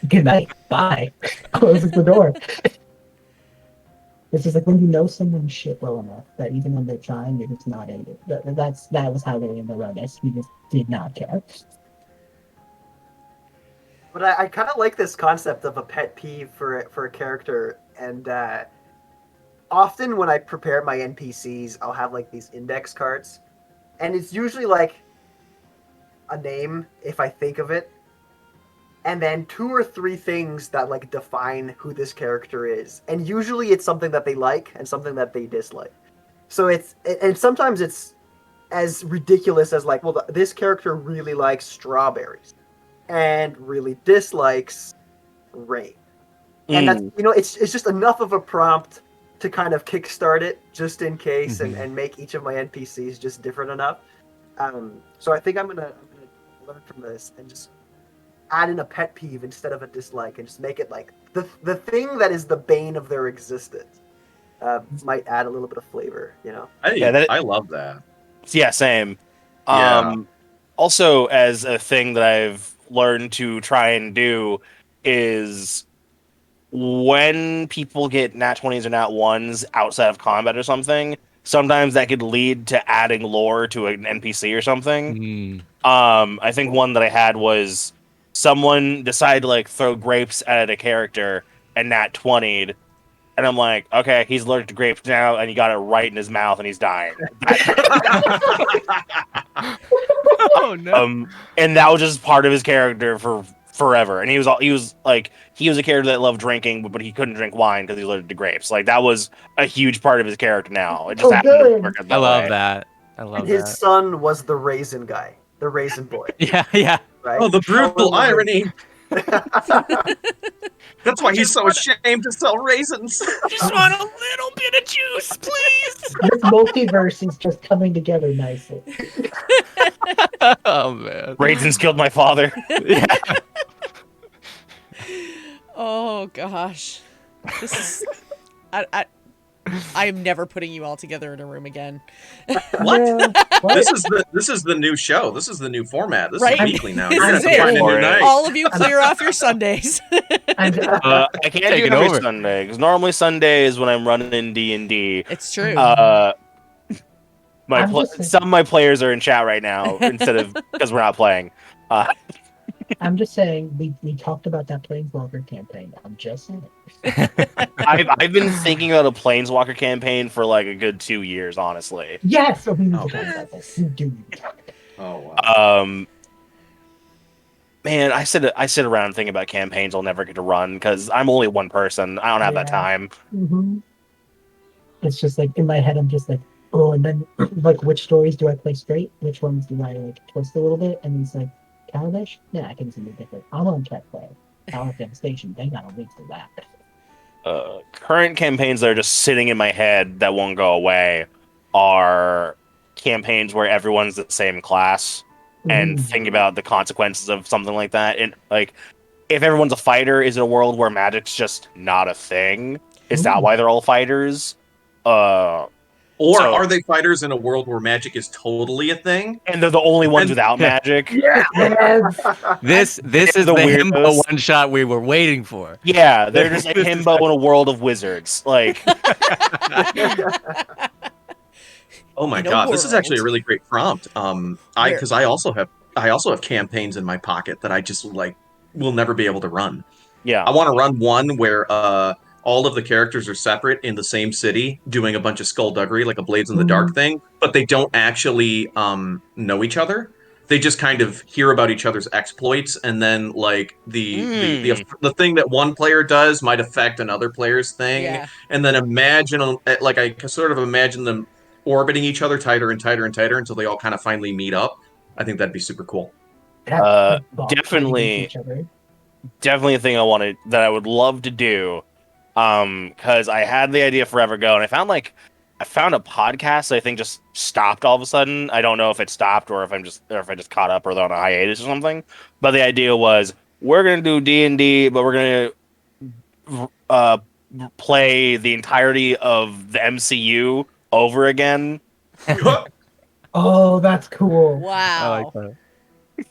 Good night. Bye. Closes the door. It's just like when you know someone's shit well enough that even when they're trying, you're just not in it. That was how they were in the Runners. We just did not care. But I kind of like this concept of a pet peeve for a character, and often when I prepare my NPCs, I'll have like these index cards, and it's usually like a name if I think of it, and then 2 or 3 things that like define who this character is, and usually it's something that they like and something that they dislike. So and sometimes it's as ridiculous as like, well, this character really likes strawberries and really dislikes rain. And that's, it's just enough of a prompt to kind of kickstart it just in case, and make each of my NPCs just different enough. So I think I'm gonna learn from this and just add in a pet peeve instead of a dislike, and just make it like the thing that is the bane of their existence. Might add a little bit of flavor, I love that. Yeah, same. Yeah. Also, as a thing that I've learned to try and do is when people get nat 20s or nat 1s outside of combat or something, sometimes that could lead to adding lore to an NPC or something. I think one that I had was someone decided to like throw grapes at a character and nat 20'd, and I'm like, okay, he's allergic to grapes now, and he got it right in his mouth, and he's dying. Oh no! And that was just part of his character for forever. And he was a character that loved drinking, but he couldn't drink wine because he was allergic to grapes. Like that was a huge part of his character. Now it just happened to work out that I love way. that. I love And that. his son was the raisin guy, the Raisin Boy. Yeah. Right? Oh, the brutal irony. That's why he's so ashamed to sell raisins. Just want a little bit of juice, please. This multiverse is just coming together nicely. Oh man. Raisins killed my father. Yeah. Oh gosh, this is. I am never putting you all together in a room again. What? Yeah, what? This is the new show. This is the new format. This Right? is weekly now. This You're gonna is have to it. find a new night. All of you clear off your Sundays. I'm I can't do Take it it every over. Sunday because normally Sunday is when I'm running in D&D. It's true. Some of my players are in chat right now instead of because we're not playing. I'm just saying we talked about that Planeswalker campaign. I'm just saying. I've been thinking about a Planeswalker campaign for like a good 2 years, honestly. Yes, so we need to talk about this. We do need to talk about this. Oh wow. Man, I sit around thinking about campaigns I'll never get to run because I'm only one person. I don't have that Yeah. time. Mm-hmm. It's just like in my head, I'm just like, oh, and then like, which stories do I play straight? Which ones do I like twist a little bit? And he's like, Kaladesh? Yeah, I can see the difference. I'm on track play. Tower Devastation, they got a week for that. Current campaigns that are just sitting in my head that won't go away are campaigns where everyone's the same class and thinking about the consequences of something like that. And like, if everyone's a fighter, is it a world where magic's just not a thing? Is that why they're all fighters? Or So- are they fighters in a world where magic is totally a thing? And they're the only ones And- without magic? Yes. This is the the weirdos. himbo one shot we were waiting for. Yeah, they're just like himbo in a world of wizards. Like, Oh my In a god, this is actually a world really great prompt. Because I also have campaigns in my pocket that I just like will never be able to run. yeah. I want to run one where all of the characters are separate in the same city, doing a bunch of skullduggery, like a Blades in the Dark thing, but they don't actually know each other. They just kind of hear about each other's exploits, and then like the thing that one player does might affect another player's thing, Yeah. and then imagine like I sort of imagine them orbiting each other tighter and tighter and tighter until they all kind of finally meet up. I think that'd be super cool. Definitely a thing that I would love to do. Because I had the idea forever ago, and I found a podcast that I think just stopped all of a sudden. I don't know if it stopped or if I just caught up or they're on a hiatus or something. But the idea was we're gonna do D&D, but we're gonna play the entirety of the MCU over again. Oh Oh, that's cool. Wow. I like that.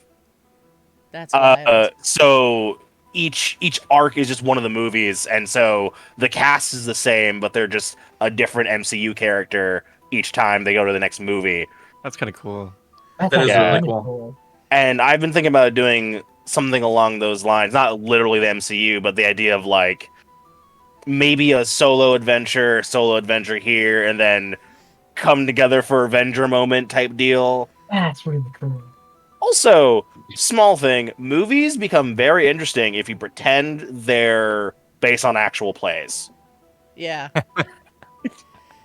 That's wild. So each arc is just one of the movies, and so the cast is the same, but they're just a different MCU character each time they go to the next movie. That's kind of cool. That's That is actually really cool. And I've been thinking about doing something along those lines, not literally the MCU, but the idea of like maybe a solo adventure here, and then come together for Avenger moment type deal. That's really cool. Also, small thing, movies become very interesting if you pretend they're based on actual plays. Yeah.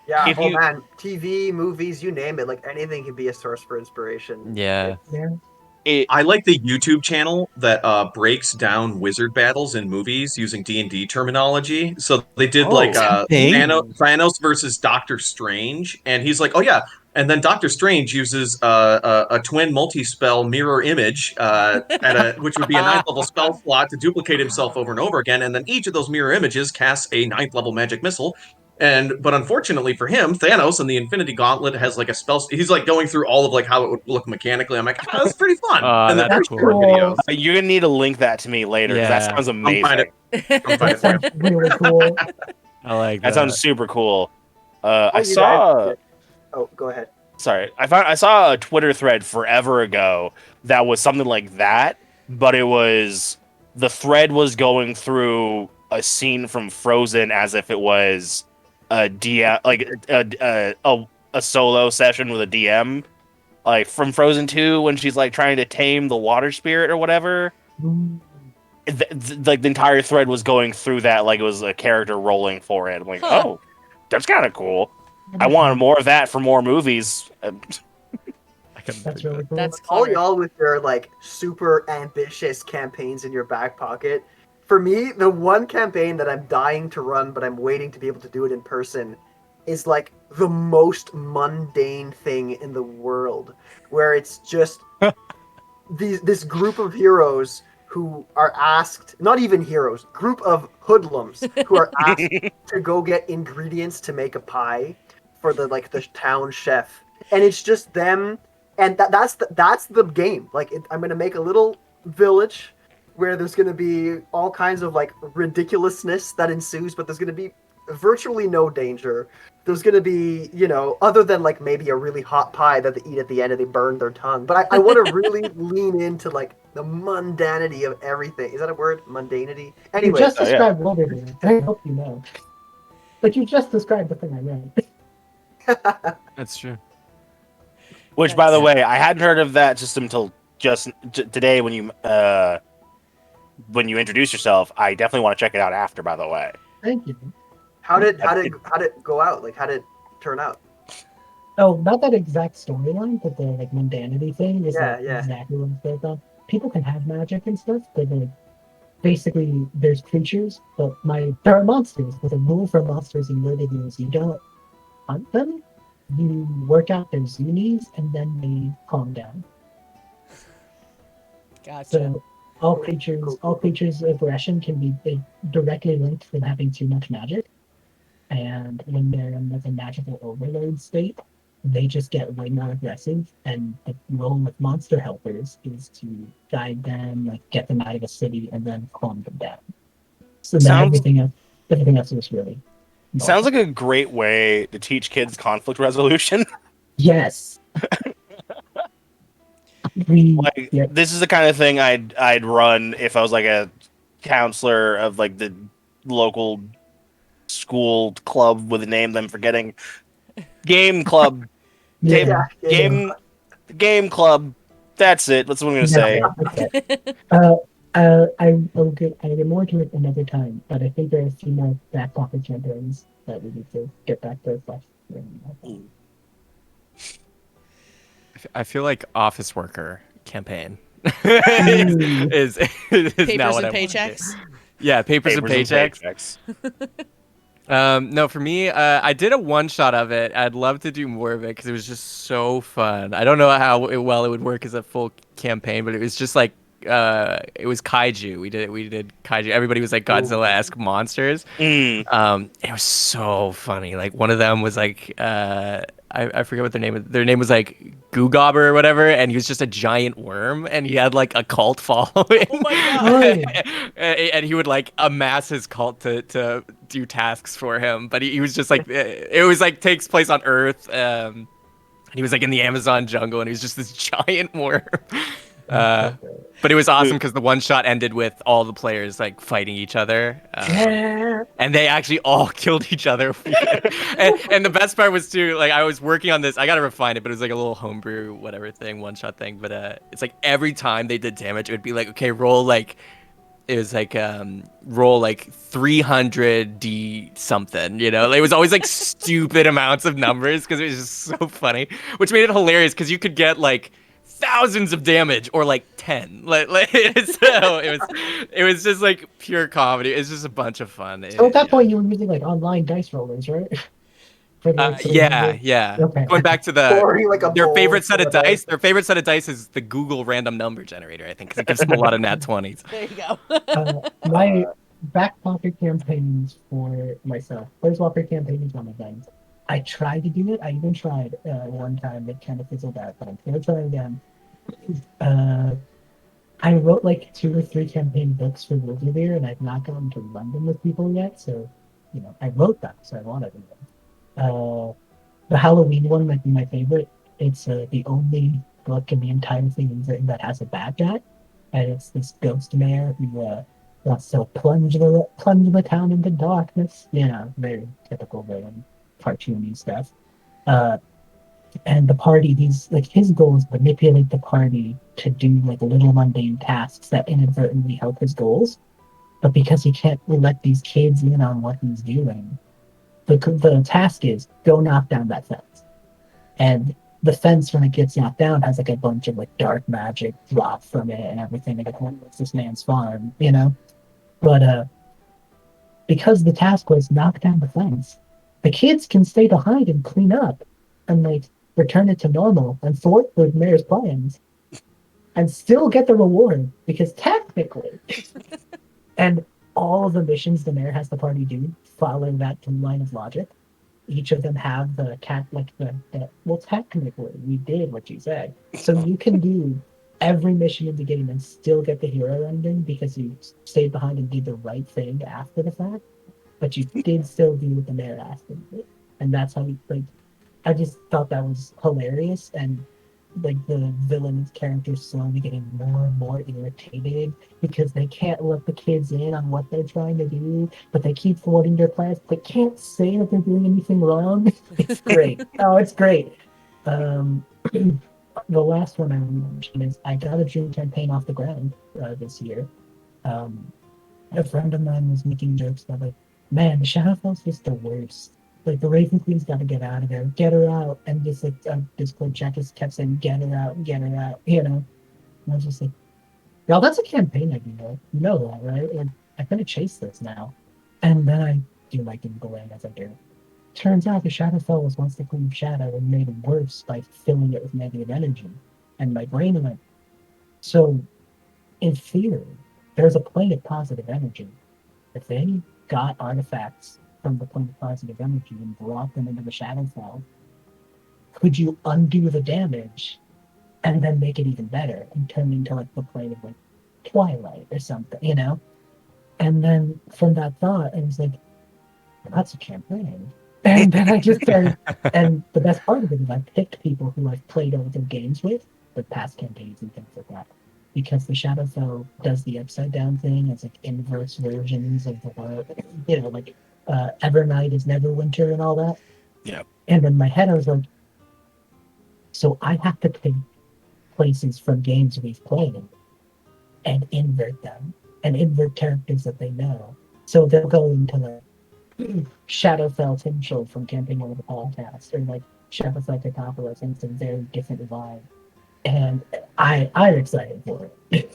Yeah, If oh you- man, TV, movies, you name it, like anything can be a source for inspiration. Yeah. Yeah. I like the YouTube channel that breaks down wizard battles in movies using D&D terminology. So they did like thing? Thanos versus Doctor Strange, and he's like, "Oh yeah," and then Doctor Strange uses a twin multi-spell mirror image which would be a 9th level spell slot to duplicate himself over and over again, and then each of those mirror images casts a 9th level magic missile. But unfortunately for him, Thanos and the Infinity Gauntlet has like a spell. He's like going through all of like how it would look mechanically. I'm like, that's pretty fun. And then that's there's cool. short videos. You're gonna need to link that to me later, because that Yeah. sounds I'll find amazing. it. I'm That fine. sounds really cool. I like That sounds super cool. I you saw. guys- Oh, go ahead. Sorry, I saw a Twitter thread forever ago that was something like that, but the thread was going through a scene from Frozen as if it was a DM, like a solo session with a DM, like from Frozen 2 when she's like trying to tame the water spirit or whatever. Like the entire thread was going through that, like it was a character rolling for it. I'm like, Huh. oh, that's kind of cool. I wanted more of that for more movies. That's really cool. That's All clever. y'all with your like super ambitious campaigns in your back pocket. For me, the one campaign that I'm dying to run, but I'm waiting to be able to do it in person, is like the most mundane thing in the world, where it's just this group of heroes who are asked, not even heroes, group of hoodlums who are asked to go get ingredients to make a pie for the town chef, and it's just them, and that's the game. Like I'm gonna make a little village where there's gonna be all kinds of like ridiculousness that ensues, but there's gonna be virtually no danger. There's gonna be, other than like maybe a really hot pie that they eat at the end and they burn their tongue. But I want to really lean into like the mundanity of everything. Is that a word? Mundanity? You Anyway, just described Wyldrvir. I hope you know. But you just described the thing I read. That's true. Which, by the way, I hadn't heard of that system until just today when you introduced yourself. I definitely want to check it out after. By the way, Thank you. how did it go out? Like how did it turn out? Oh, not that exact storyline, but the like mundanity thing is Yeah, like yeah. exactly what it's based on. People can have magic and stuff, but like basically there's creatures, but there are monsters. But the rule for monsters in Wyldrvir is you don't hunt them. You work out their zoomies and then they calm down. Gotcha. So all creatures' aggression can be directly linked to them having too much magic. And when they're in like a magical overload state, they just get way more aggressive. And the role with monster helpers is to guide them, like get them out of the city, and then calm them down. So then Sounds- everything else is really sounds like a great way to teach kids conflict resolution. yes. Like Yeah. this is the kind of thing I'd run if I was like a counselor of like the local school club with a name that I'm forgetting. Game club. Yeah. Game club. That's it. That's what I'm gonna say. I'll get more to it another time, but I think there are a few more back pocket campaigns that we need to get back to. I feel like office worker campaign Mm. is Papers now what and I wanna do. paychecks. Yeah, papers and paychecks. No, for me, I did a one shot of it. I'd love to do more of it because it was just so fun. I don't know how well it would work as a full campaign, but it was just like it was kaiju. We did kaiju. Everybody was like Godzilla-esque monsters. Mm. It was so funny. Like one of them was like I forget what their name is. Their name was like Googobber or whatever, and he was just a giant worm, and he had like a cult following. Oh my god! And he would like amass his cult to do tasks for him, but he was just like it was like takes place on Earth. And he was like in the Amazon jungle, and he was just this giant worm. But it was awesome because the one shot ended with all the players like fighting each other, and they actually all killed each other. and the best part was too, like I was working on this. I gotta refine it, but it was like a little homebrew whatever thing, one shot thing. But it's like every time they did damage, it would be like, okay, roll like. It was like roll like 300d something, you know. Like, it was always like stupid amounts of numbers because it was just so funny, which made it hilarious because you could get like thousands of damage or like 10. So it was just like pure comedy. It's just a bunch of fun. So at that point, you were using like online dice rollers, right? For the, Yeah. Okay. Going back to Pouring like a their bowl favorite set full of of dice. Their favorite set of dice is the Google random number generator, I think, because it gives them a lot of nat 20s. There you go. My back pocket campaigns for myself. Planeswalker campaign is one of them. I tried to do it. I even tried one time. It kind of fizzled out, but I'm gonna try again. I wrote like 2 or 3 campaign books for Wyldrvir, and I've not gotten to run them with people yet. So, you know, I wrote them, so I wanted them. The Halloween one might be my favorite. It's the only book in the entire thing that has a bad guy, and it's this ghost mayor who wants to plunge the town into darkness. You know, very typical villain, cartoony stuff. And the party, his goal is manipulate the party to do like little mundane tasks that inadvertently help his goals. But because he can't let these kids in on what he's doing, the task is go knock down that fence. And the fence, when it gets knocked down, has like a bunch of like dark magic drop from it and everything. Like, it's this man's farm, you know? But because the task was knock down the fence, the kids can stay behind and clean up and like return it to normal and thwart the mayor's plans and still get the reward because technically and all of the missions the mayor has the party do follow that line of logic. Each of them have the well, technically we did what you said, so you can do every mission in the game and still get the hero ending because you stayed behind and did the right thing after the fact, but you did still do what the mayor asked you to do. And that's how I just thought that was hilarious, and like the villain's characters slowly getting more and more irritated because they can't let the kids in on what they're trying to do, but they keep thwarting their plans. They can't say that they're doing anything wrong. It's great. Oh, it's great. The last one I mentioned is I got a dream campaign off the ground this year. A friend of mine was making jokes about like, man, the Shadowfell's just the worst. Like, the Raven Queen's got to get out of there. Get her out. And just, like, Discord chat just kept saying, get her out, you know? And I was just like, y'all, that's a campaign I do know. You know that, right? Like, I'm going to chase this now. And then I do my Googling as I do. Turns out the Shadowfell was once the Queen of Shadow and made it worse by filling it with negative energy. And my brain went, so, in theory, there's a plane of positive energy. If they got artifacts from the plane of positive energy and brought them into the Shadowfell, could you undo the damage and then make it even better and turn into like the plane of like Twilight or something, you know? And then from that thought, I was like, that's a campaign. And then I just started, and the best part of it is I picked people who I've played other games with past campaigns and things like that. Because the Shadowfell does the upside down thing as like inverse versions of the world, you know, like Evernight is Neverwinter and all that. Yeah. And in my head, I was like, so I have to take places from games we've played and invert them and invert characters that they know. So they'll go into like Shadowfell Tinchel from Camping Over the Podcast or like Shadowfell Tetopolis, and it's a very different vibe. And I'm excited for it.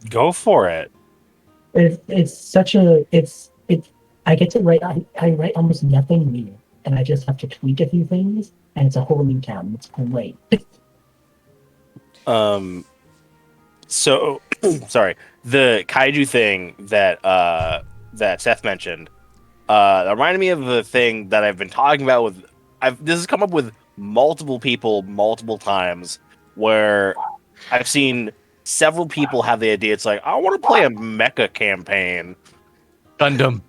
Go for it. It's such a I get to write. I write almost nothing new, and I just have to tweak a few things, and it's a whole new town. It's great. So sorry. The kaiju thing that Seth mentioned reminded me of the thing that I've been talking about with. This has come up with multiple people multiple times where I've seen several people have the idea. It's like, I want to play a mecha campaign. Gundam.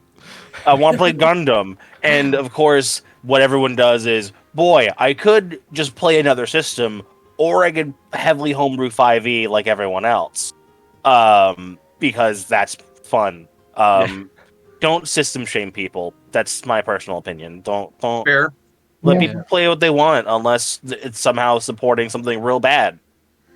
I want to play Gundam. And of course, what everyone does is, boy, I could just play another system, or I could heavily homebrew 5e like everyone else. Because that's fun. Don't system shame people. That's my personal opinion. Don't Fair. let Yeah. people play what they want unless it's somehow supporting something real bad.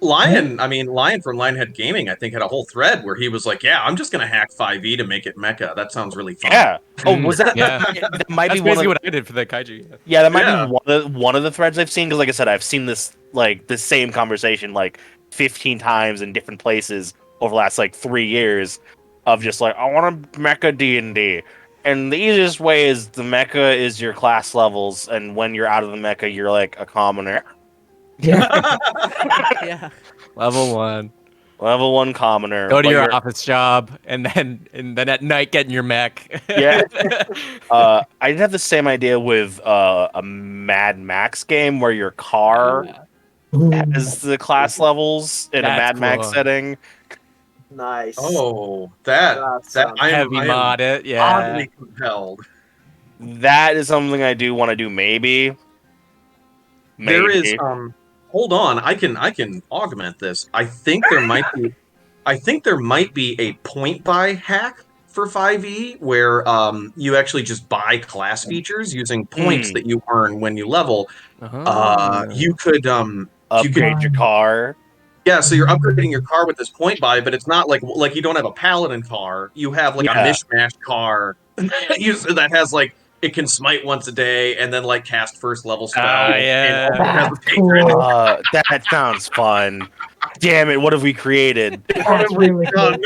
Lion from Lionhead Gaming, I think, had a whole thread where he was like, "Yeah, I'm just gonna hack 5e to make it mecha. That sounds really fun." Yeah. Oh, was that? Yeah. That might That's be one basically of. what I did for the kaiju. Yeah, that might Yeah. be one of the threads I've seen. Because, like I said, I've seen this same conversation like 15 times in different places over the last 3 years, of just like, I want to mecha D&D. And the easiest way is the mecha is your class levels, and when you're out of the mecha, you're like a commoner. Yeah. Yeah. Level 1. Level 1 commoner. Go to but your you're- office job, and then at night get in your mech. Yeah. I did have the same idea with a Mad Max game where your car Ooh. has the class levels in a That's Mad Max cool. setting. Nice. Oh, that sounds I Heavy am mod it, yeah. oddly compelled. That is something I do want to do. Maybe. There is hold on, I can augment this. I think there might be a point buy hack for 5e where you actually just buy class features using points that you earn when you level. You could upgrade your car. yeah, so you're upgrading your car with this point buy, but it's not like you don't have a paladin car. You have like a Yeah. mishmash car that has it can smite once a day and then cast first level spell. yeah. And has a That's patron. cool. That sounds fun. Damn it! What have we created? That's really cool.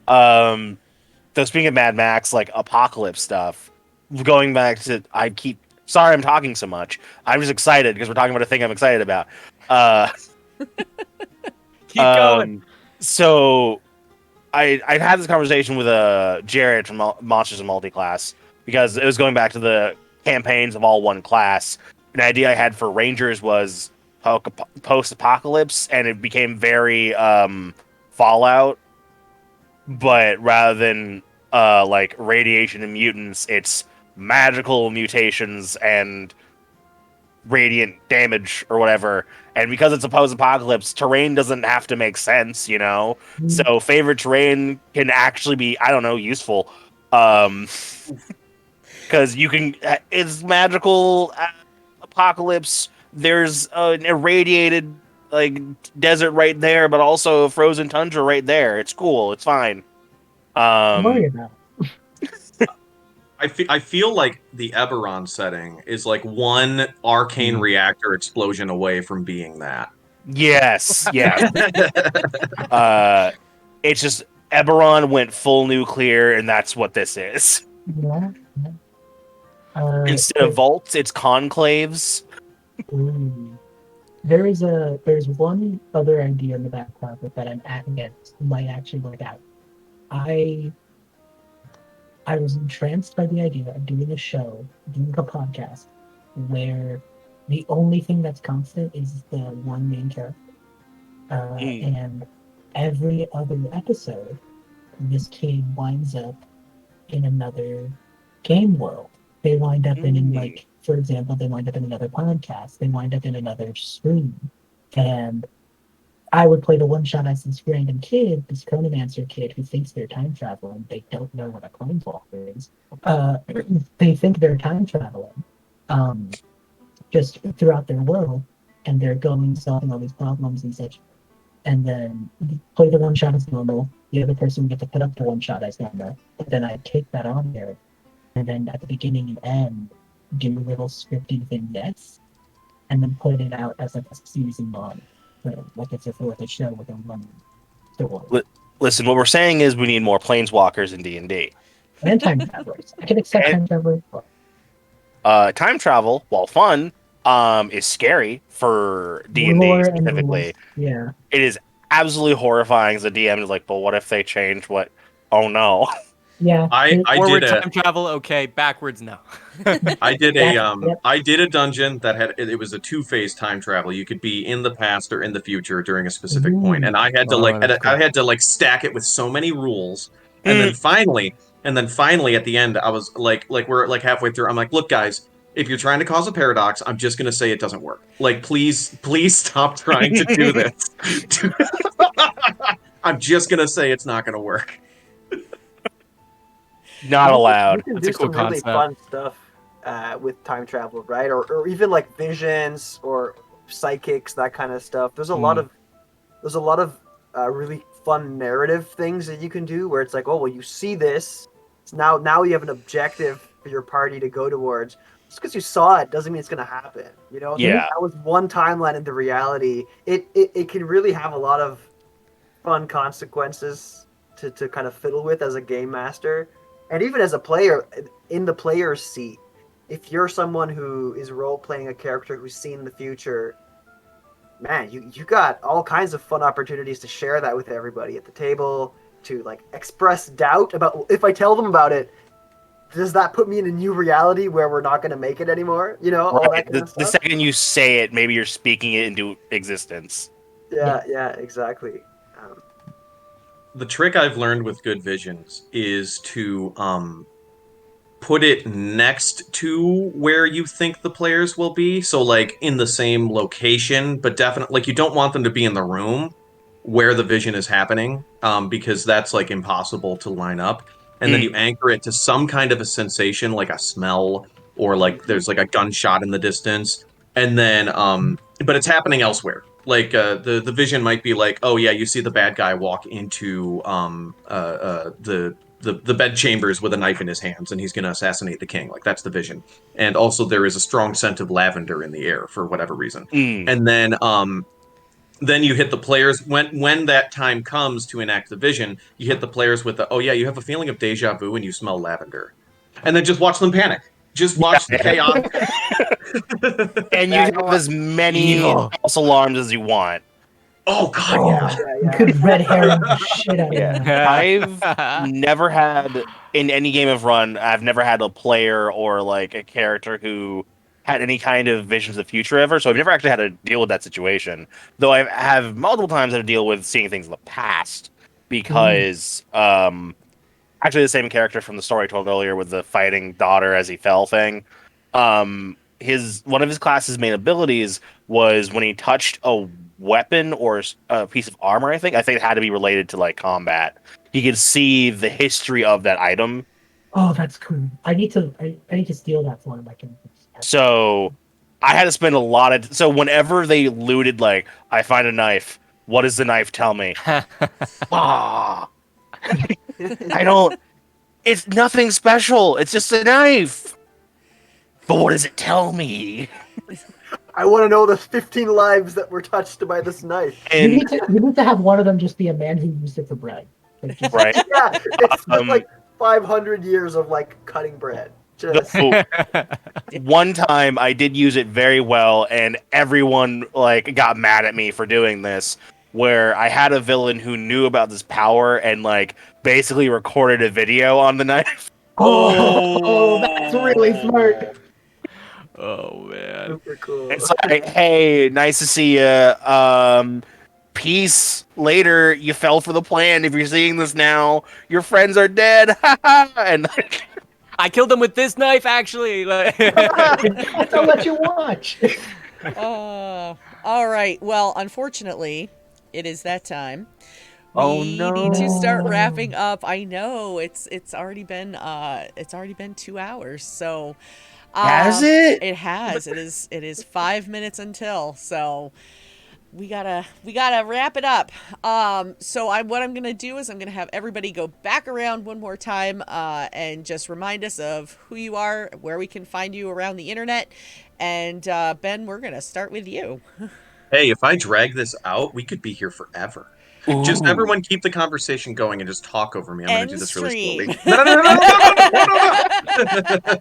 So speaking of Mad Max, apocalypse stuff, going back to, sorry I'm talking so much. I'm just excited because we're talking about a thing I'm excited about. Keep going. So I've had this conversation with Jared from Monsters and Multiclass, because it was going back to the campaigns of all one class. An idea I had for Rangers was post-apocalypse, and it became very Fallout, but rather than radiation and mutants, it's magical mutations and radiant damage or whatever. And because it's a post-apocalypse, terrain doesn't have to make sense, you know? So favorite terrain can actually be, I don't know, useful. Because you can, it's magical apocalypse. There's an irradiated desert right there, but also a frozen tundra right there. It's cool. It's fine. Don't worry about it. I feel like the Eberron setting is one arcane reactor explosion away from being that. Yes, yeah. It's just Eberron went full nuclear, and that's what this is. Yeah. Instead of vaults, it's conclaves. Ooh. There's one other idea in the back pocket that I'm against might actually work out. I was entranced by the idea of doing a show, doing a podcast, where the only thing that's constant is the one main character. And every other episode, this kid winds up in another game world. They wind up in for example, they wind up in another podcast. They wind up in another stream. And I would play the one shot as this random kid, this Chronomancer kid who thinks they're time traveling. They don't know what a Planeswalker is. They think they're time traveling just throughout their world, and they're going solving all these problems and such. And then play the one shot as normal. The other person would get to put up the one shot as normal. But then I'd take that on there, and then at the beginning and end, do little scripted vignettes, and then put it out as a season long. Like it's a show with a one story. Listen, what we're saying is we need more planeswalkers in D&D. And time travelers. I can accept time travelers. Time travel, while fun, is scary for D&D Lore specifically. Yeah. It is absolutely horrifying as a DM. Is like, but what if they change what? Oh no. Yeah. I Forward did a time travel, okay. Backwards, no. I did Yep. I did a dungeon that had it was a two-phase time travel. You could be in the past or in the future during a specific point, and I had to Oh, that's cool. I had to like stack it with so many rules, and Mm. then finally at the end I was like we're like halfway through. I'm like, look guys, if you're trying to cause a paradox, I'm just gonna say it doesn't work. Like please stop trying to do this. I'm just gonna say it's not gonna work. Not allowed. You can That's do a cool some really concept. fun stuff with time travel, right? Or even like visions or psychics, that kind of stuff. There's a lot of really fun narrative things that you can do where it's like, oh well, you see this, so now you have an objective for your party to go towards. Just because you saw it doesn't mean it's gonna happen. You know, Yeah. that was one timeline into reality. It can really have a lot of fun consequences to kind of fiddle with as a game master. And even as a player, in the player's seat, if you're someone who is role playing a character who's seen the future, man, you got all kinds of fun opportunities to share that with everybody at the table, to like express doubt about if I tell them about it, does that put me in a new reality where we're not going to make it anymore? You know, all that Right. kind of The stuff. second you say it, maybe you're speaking it into existence. Yeah, exactly. The trick I've learned with good visions is to put it next to where you think the players will be. So like in the same location, but definitely like you don't want them to be in the room where the vision is happening, because that's like impossible to line up. And then you anchor it to some kind of a sensation, like a smell, or like there's like a gunshot in the distance. And then but it's happening elsewhere. Like the vision might be like, oh yeah, you see the bad guy walk into the bed chambers with a knife in his hands, and he's going to assassinate the king. Like that's the vision. And also there is a strong scent of lavender in the air for whatever reason. And then you hit the players when that time comes to enact the vision. You hit the players with the, oh yeah, you have a feeling of deja vu and you smell lavender, and then just watch them panic. Just watch the chaos. And you have as many Evil. false alarms as you want. Oh god, yeah. You could red herring the shit out of Yeah. that. I've never had, in any game I've run, I've never had a player or like a character who had any kind of visions of the future ever, so I've never actually had to deal with that situation. Though I have multiple times had to deal with seeing things in the past, because actually the same character from the story I told earlier with the fighting daughter as he fell thing, one of his class's main abilities was when he touched a weapon or a piece of armor, I think it had to be related to like combat, he could see the history of that item. Oh, that's cool. I need to steal that for one of my characters. So I had to spend a lot of so whenever they looted, like, I find a knife, what does the knife tell me? Ah, it's nothing special, it's just a knife, but what does it tell me? I want to know the 15 lives that were touched by this knife. You And need to have one of them just be a man who used it for bread. Like, just- right. Yeah, it's been like 500 years of like cutting bread. Just One time I did use it very well, and everyone like got mad at me for doing this, where I had a villain who knew about this power and like basically recorded a video on the knife. Oh, that's really smart. Oh man. super cool. It's like, hey, nice to see you. Peace later. You fell for the plan. If you're seeing this now, your friends are dead. And like, I killed him with this knife, actually. Like- I'll let you watch. All right. Well, unfortunately, it is that time. Oh, We no. need to start wrapping up. I know it's already been 2 hours. So has it? It has. It is 5 minutes until. So we gotta wrap it up. So what I'm gonna do is I'm gonna have everybody go back around one more time and just remind us of who you are, where we can find you around the internet. And Ben, we're gonna start with you. Hey, if I drag this out, we could be here forever. Just Ooh. everyone keep the conversation going and just talk over me. I'm going to do this really slowly. End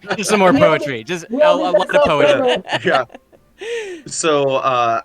No. Just some more poetry. Just a lot of poetry. Yeah. So,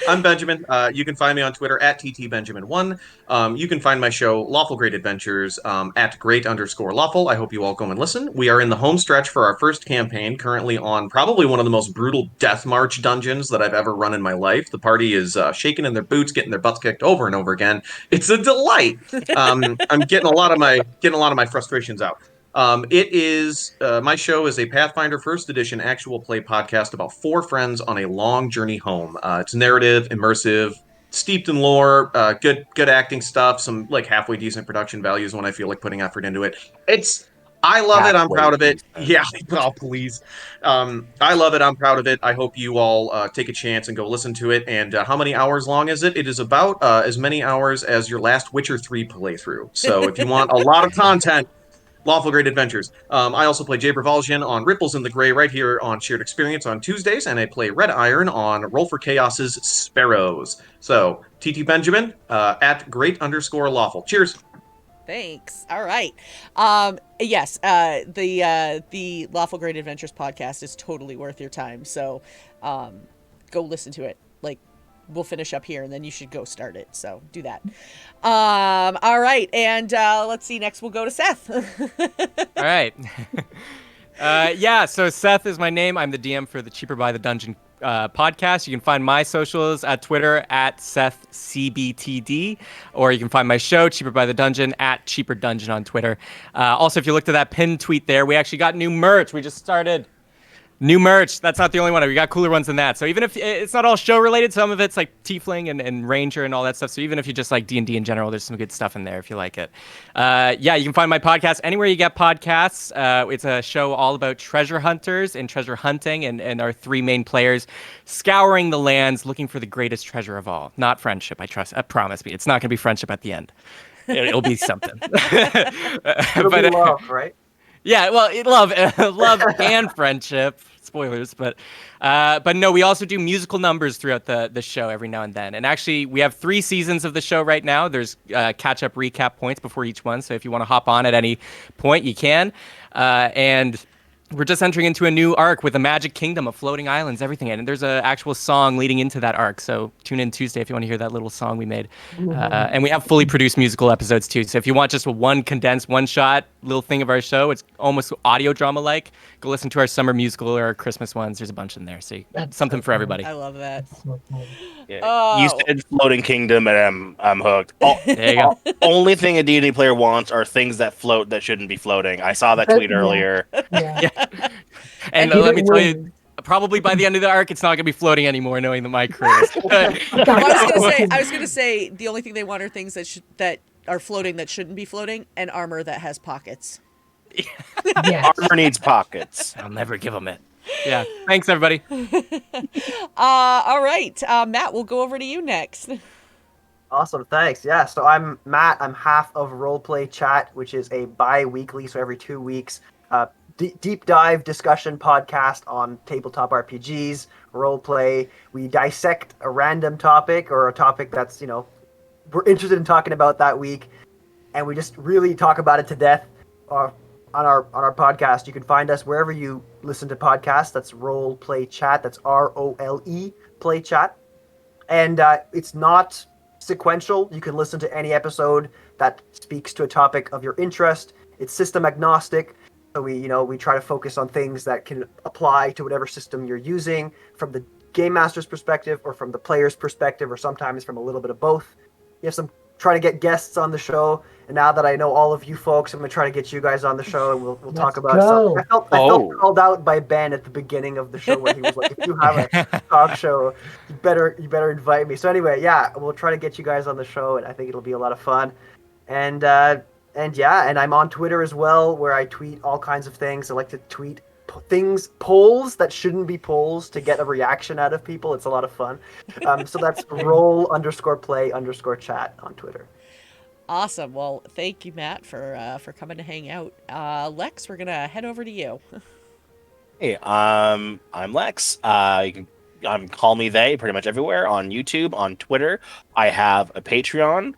I'm Benjamin. You can find me on Twitter at TTBenjamin1. You can find my show, Lawful Great Adventures, at great_lawful. I hope you all go and listen. We are in the home stretch for our first campaign, currently on probably one of the most brutal death march dungeons that I've ever run in my life. The party is shaking in their boots, getting their butts kicked over and over again. It's a delight. I'm getting a lot of my frustrations out. My show is a Pathfinder First Edition actual play podcast about four friends on a long journey home. It's narrative, immersive, steeped in lore, good acting stuff, some like halfway decent production values when I feel like putting effort into it. I love it. I'm Halfway proud of it. decent. Yeah, oh please. I love it. I'm proud of it. I hope you all take a chance and go listen to it. And how many hours long is it? It is about as many hours as your last Witcher 3 playthrough. So if you want a lot of content, Lawful Great Adventures. I also play Jay Valjean on Ripples in the Gray right here on Shared Experience on Tuesdays, and I play Red Iron on Roll for Chaos's Sparrows. So, TT Benjamin at great_lawful. Cheers. Thanks. All right. Yes, the Lawful Great Adventures podcast is totally worth your time. So, go listen to it. Like, we'll finish up here and then you should go start it. So do that. All right. And let's see. Next, we'll go to Seth. All right. Yeah, so Seth is my name. I'm the DM for the Cheaper by the Dungeon podcast. You can find my socials at Twitter at SethCBTD, or you can find my show, Cheaper by the Dungeon, at Cheaper Dungeon on Twitter. Also, if you looked at that pinned tweet there, we actually got new merch. We just started. New merch. That's not the only one. We got cooler ones than that. So even if it's not all show related, some of it's like Tiefling and Ranger and all that stuff. So even if you just like D&D in general, there's some good stuff in there if you like it. Yeah, you can find my podcast anywhere you get podcasts. It's a show all about treasure hunters and treasure hunting and our three main players scouring the lands looking for the greatest treasure of all. Not friendship, I trust. Promise me. It's not going to be friendship at the end. It'll be something. It'll be love, right? Yeah, well, love and friendship. Spoilers, but no, we also do musical numbers throughout the show every now and then. And actually, we have 3 seasons of the show right now. There's catch-up recap points before each one, so if you want to hop on at any point, you can. And we're just entering into a new arc with a magic kingdom of floating islands, everything. And there's an actual song leading into that arc. So tune in Tuesday if you want to hear that little song we made. And we have fully produced musical episodes too. So if you want just a one condensed, one shot little thing of our show, it's almost audio drama like. Go listen to our summer musical or our Christmas ones. There's a bunch in there. So something for everybody. I love that. Yeah. Oh. You said floating kingdom, and I'm hooked. There you go. Only thing a D&D player wants are things that float that shouldn't be floating. I saw that tweet earlier. Yeah. And let me tell you, probably by the end of the arc, it's not going to be floating anymore, knowing that my crew is. Well, I was gonna say the only thing they want are things that are floating that shouldn't be floating, and armor that has pockets. Yes. Armor needs pockets. I'll never give them it. Yeah. Thanks, everybody. All right, Matt, we'll go over to you next. Awesome, thanks. Yeah, so I'm Matt. I'm half of Roleplay Chat, which is a bi-weekly, so every 2 weeks, deep dive discussion podcast on tabletop RPGs, roleplay. We dissect a random topic or a topic that's, we're interested in talking about that week, and we just really talk about it to death on our podcast. You can find us wherever you listen to podcasts. That's Roleplay Chat. That's ROLE Play Chat. And it's not sequential. You can listen to any episode that speaks to a topic of your interest. It's system agnostic. So we try to focus on things that can apply to whatever system you're using from the game master's perspective or from the player's perspective, or sometimes from a little bit of both. We have some try to get guests on the show, and now that I know all of you folks, I'm gonna try to get you guys on the show, and we'll talk about something. I felt called out by Ben at the beginning of the show where he was like, "If you have a talk show, you better invite me." So anyway, yeah, we'll try to get you guys on the show, and I think it'll be a lot of fun. And I'm on Twitter as well, where I tweet all kinds of things. I like to tweet polls that shouldn't be polls to get a reaction out of people. It's a lot of fun. So that's roll_play_chat on Twitter. Awesome. Well, thank you, Matt, for coming to hang out. Lex, we're gonna head over to you. Hey, I'm Lex. You can call me they pretty much everywhere on YouTube, on Twitter. I have a Patreon,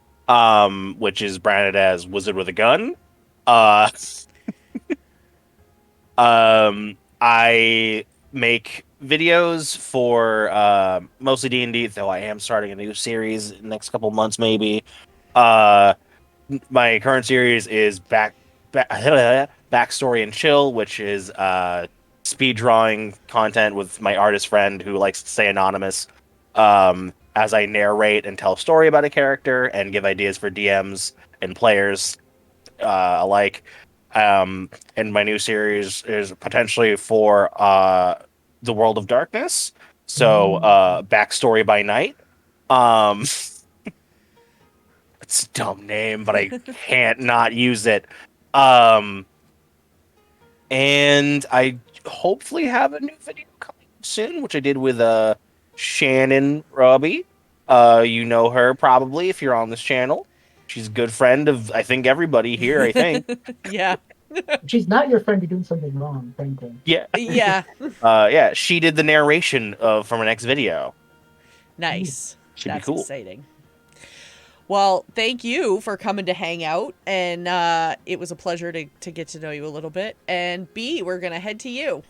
which is branded as Wizard with a Gun. I make videos for mostly D&D, though I am starting a new series in the next couple months, maybe. Uh, my current series is Backstory and Chill, which is speed drawing content with my artist friend who likes to stay anonymous. As I narrate and tell a story about a character and give ideas for DMs and players alike. And my new series is potentially for the World of Darkness. So Backstory by Night. It's a dumb name, but I can't not use it. And I hopefully have a new video coming soon, which I did with Shannon Robbie. You know her probably if you're on this channel. She's a good friend of I think everybody here. I think. Yeah. She's not your friend. You're doing something wrong, frankly. Yeah. Yeah. Yeah. She did the narration from her next video. Nice. Should be That's cool. exciting. Well, thank you for coming to hang out, and it was a pleasure to get to know you a little bit. And B, we're gonna head to you.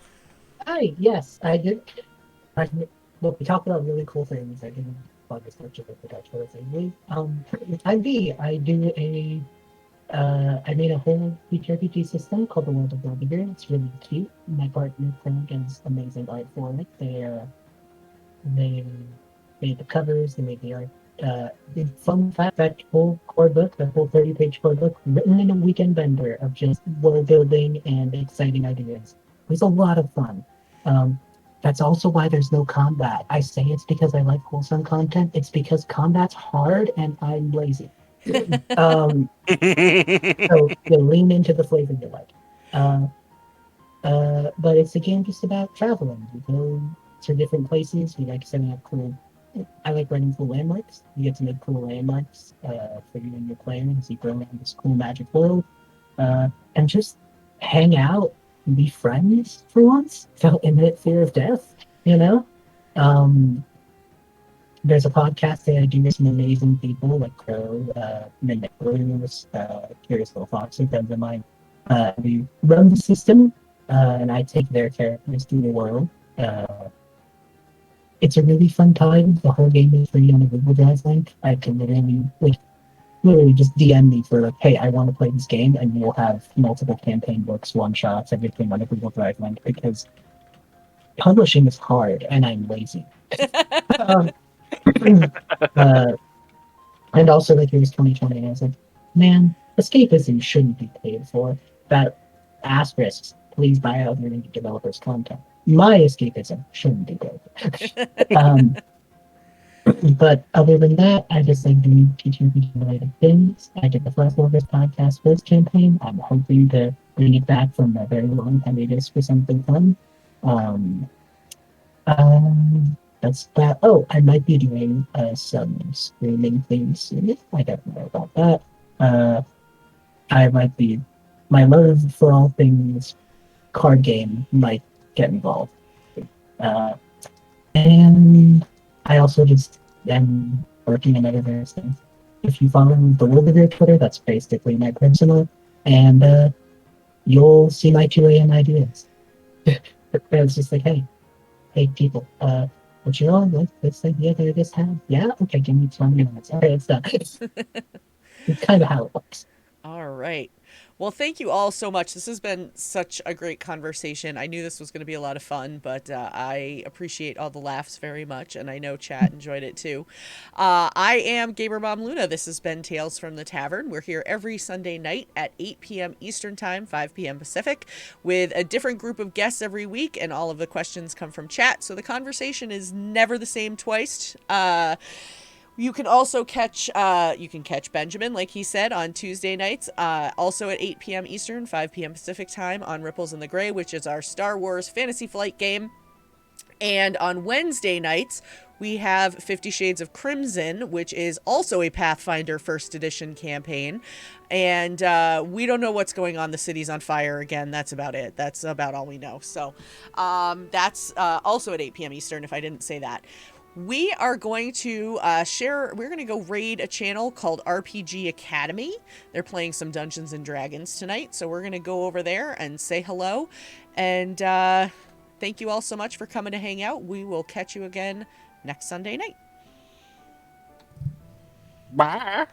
Hi, yes, I did. Look, we talked about really cool things. I didn't plug as much of it, but that's what I'm B. I do I made a whole TTRPG system called the World of Wyldrvir. It's really cute. My partner Craig does amazing art for it. They made the covers, they made the art. The fun fact, that whole core book, that whole 30-page core book, written in a weekend bender of just world building and exciting ideas. It was a lot of fun. That's also why there's no combat. I say it's because I like wholesome content. It's because combat's hard and I'm lazy. So you lean into the flavor you like. But it's a game just about traveling. You go to different places. You like setting up cool. I like writing cool landmarks. You get to make cool landmarks for you and your player as you go around this cool magic world, and just hang out and be friends for once. Without imminent fear of death, you know. There's a podcast that I do with some amazing people like Crow, Midnight Blues, Curious Little Fox, and friends of mine. We run the system, and I take their characters through the world. It's a really fun time. The whole game is free on the Google Drive link. I can literally just DM me for like, hey, I want to play this game, and you'll have multiple campaign books, one shots, everything on the Google Drive link because publishing is hard and I'm lazy. And also, like, it was 2020, and I was like, man, escapism shouldn't be paid for. That asterisks, please buy out your indie developers' content. My escapism shouldn't be paid for. But other than that, I just like doing TTRPG-related things. I did the Flash Warriors podcast first campaign. I'm hoping to bring it back from a very long hiatus for something fun. That's that. Oh, I might be doing some streaming things soon. I don't know about that. I might be. My love for all things card game might get involved. And I also just am working on other various things. If you follow the Wyldrvir Twitter, that's basically my personal, and you'll see my 2 a.m. ideas. It's just like, hey people, what you on with this idea that I just had? Yeah? Okay, give me 20 minutes. Okay, it's done. It's kind of how it works. All right. Well, thank you all so much. This has been such a great conversation. I knew this was going to be a lot of fun, but I appreciate all the laughs very much, and I know chat enjoyed it too. I am GamerMomLuna. This has been Tales from the Tavern. We're here every Sunday night at 8 p.m. Eastern Time, 5 p.m. Pacific, with a different group of guests every week, and all of the questions come from chat, so the conversation is never the same twice. You can also catch Benjamin, like he said, on Tuesday nights, also at 8 p.m. Eastern, 5 p.m. Pacific time on Ripples in the Gray, which is our Star Wars Fantasy Flight game. And on Wednesday nights, we have 50 Shades of Crimson, which is also a Pathfinder First Edition campaign. And we don't know what's going on. The city's on fire again. That's about it. That's about all we know. So that's also at 8 p.m. Eastern, if I didn't say that. We are going to we're going to go raid a channel called RPG Academy. They're playing some Dungeons and Dragons tonight, so we're going to go over there and say hello. And thank you all so much for coming to hang out. We will catch you again next Sunday night. Bye.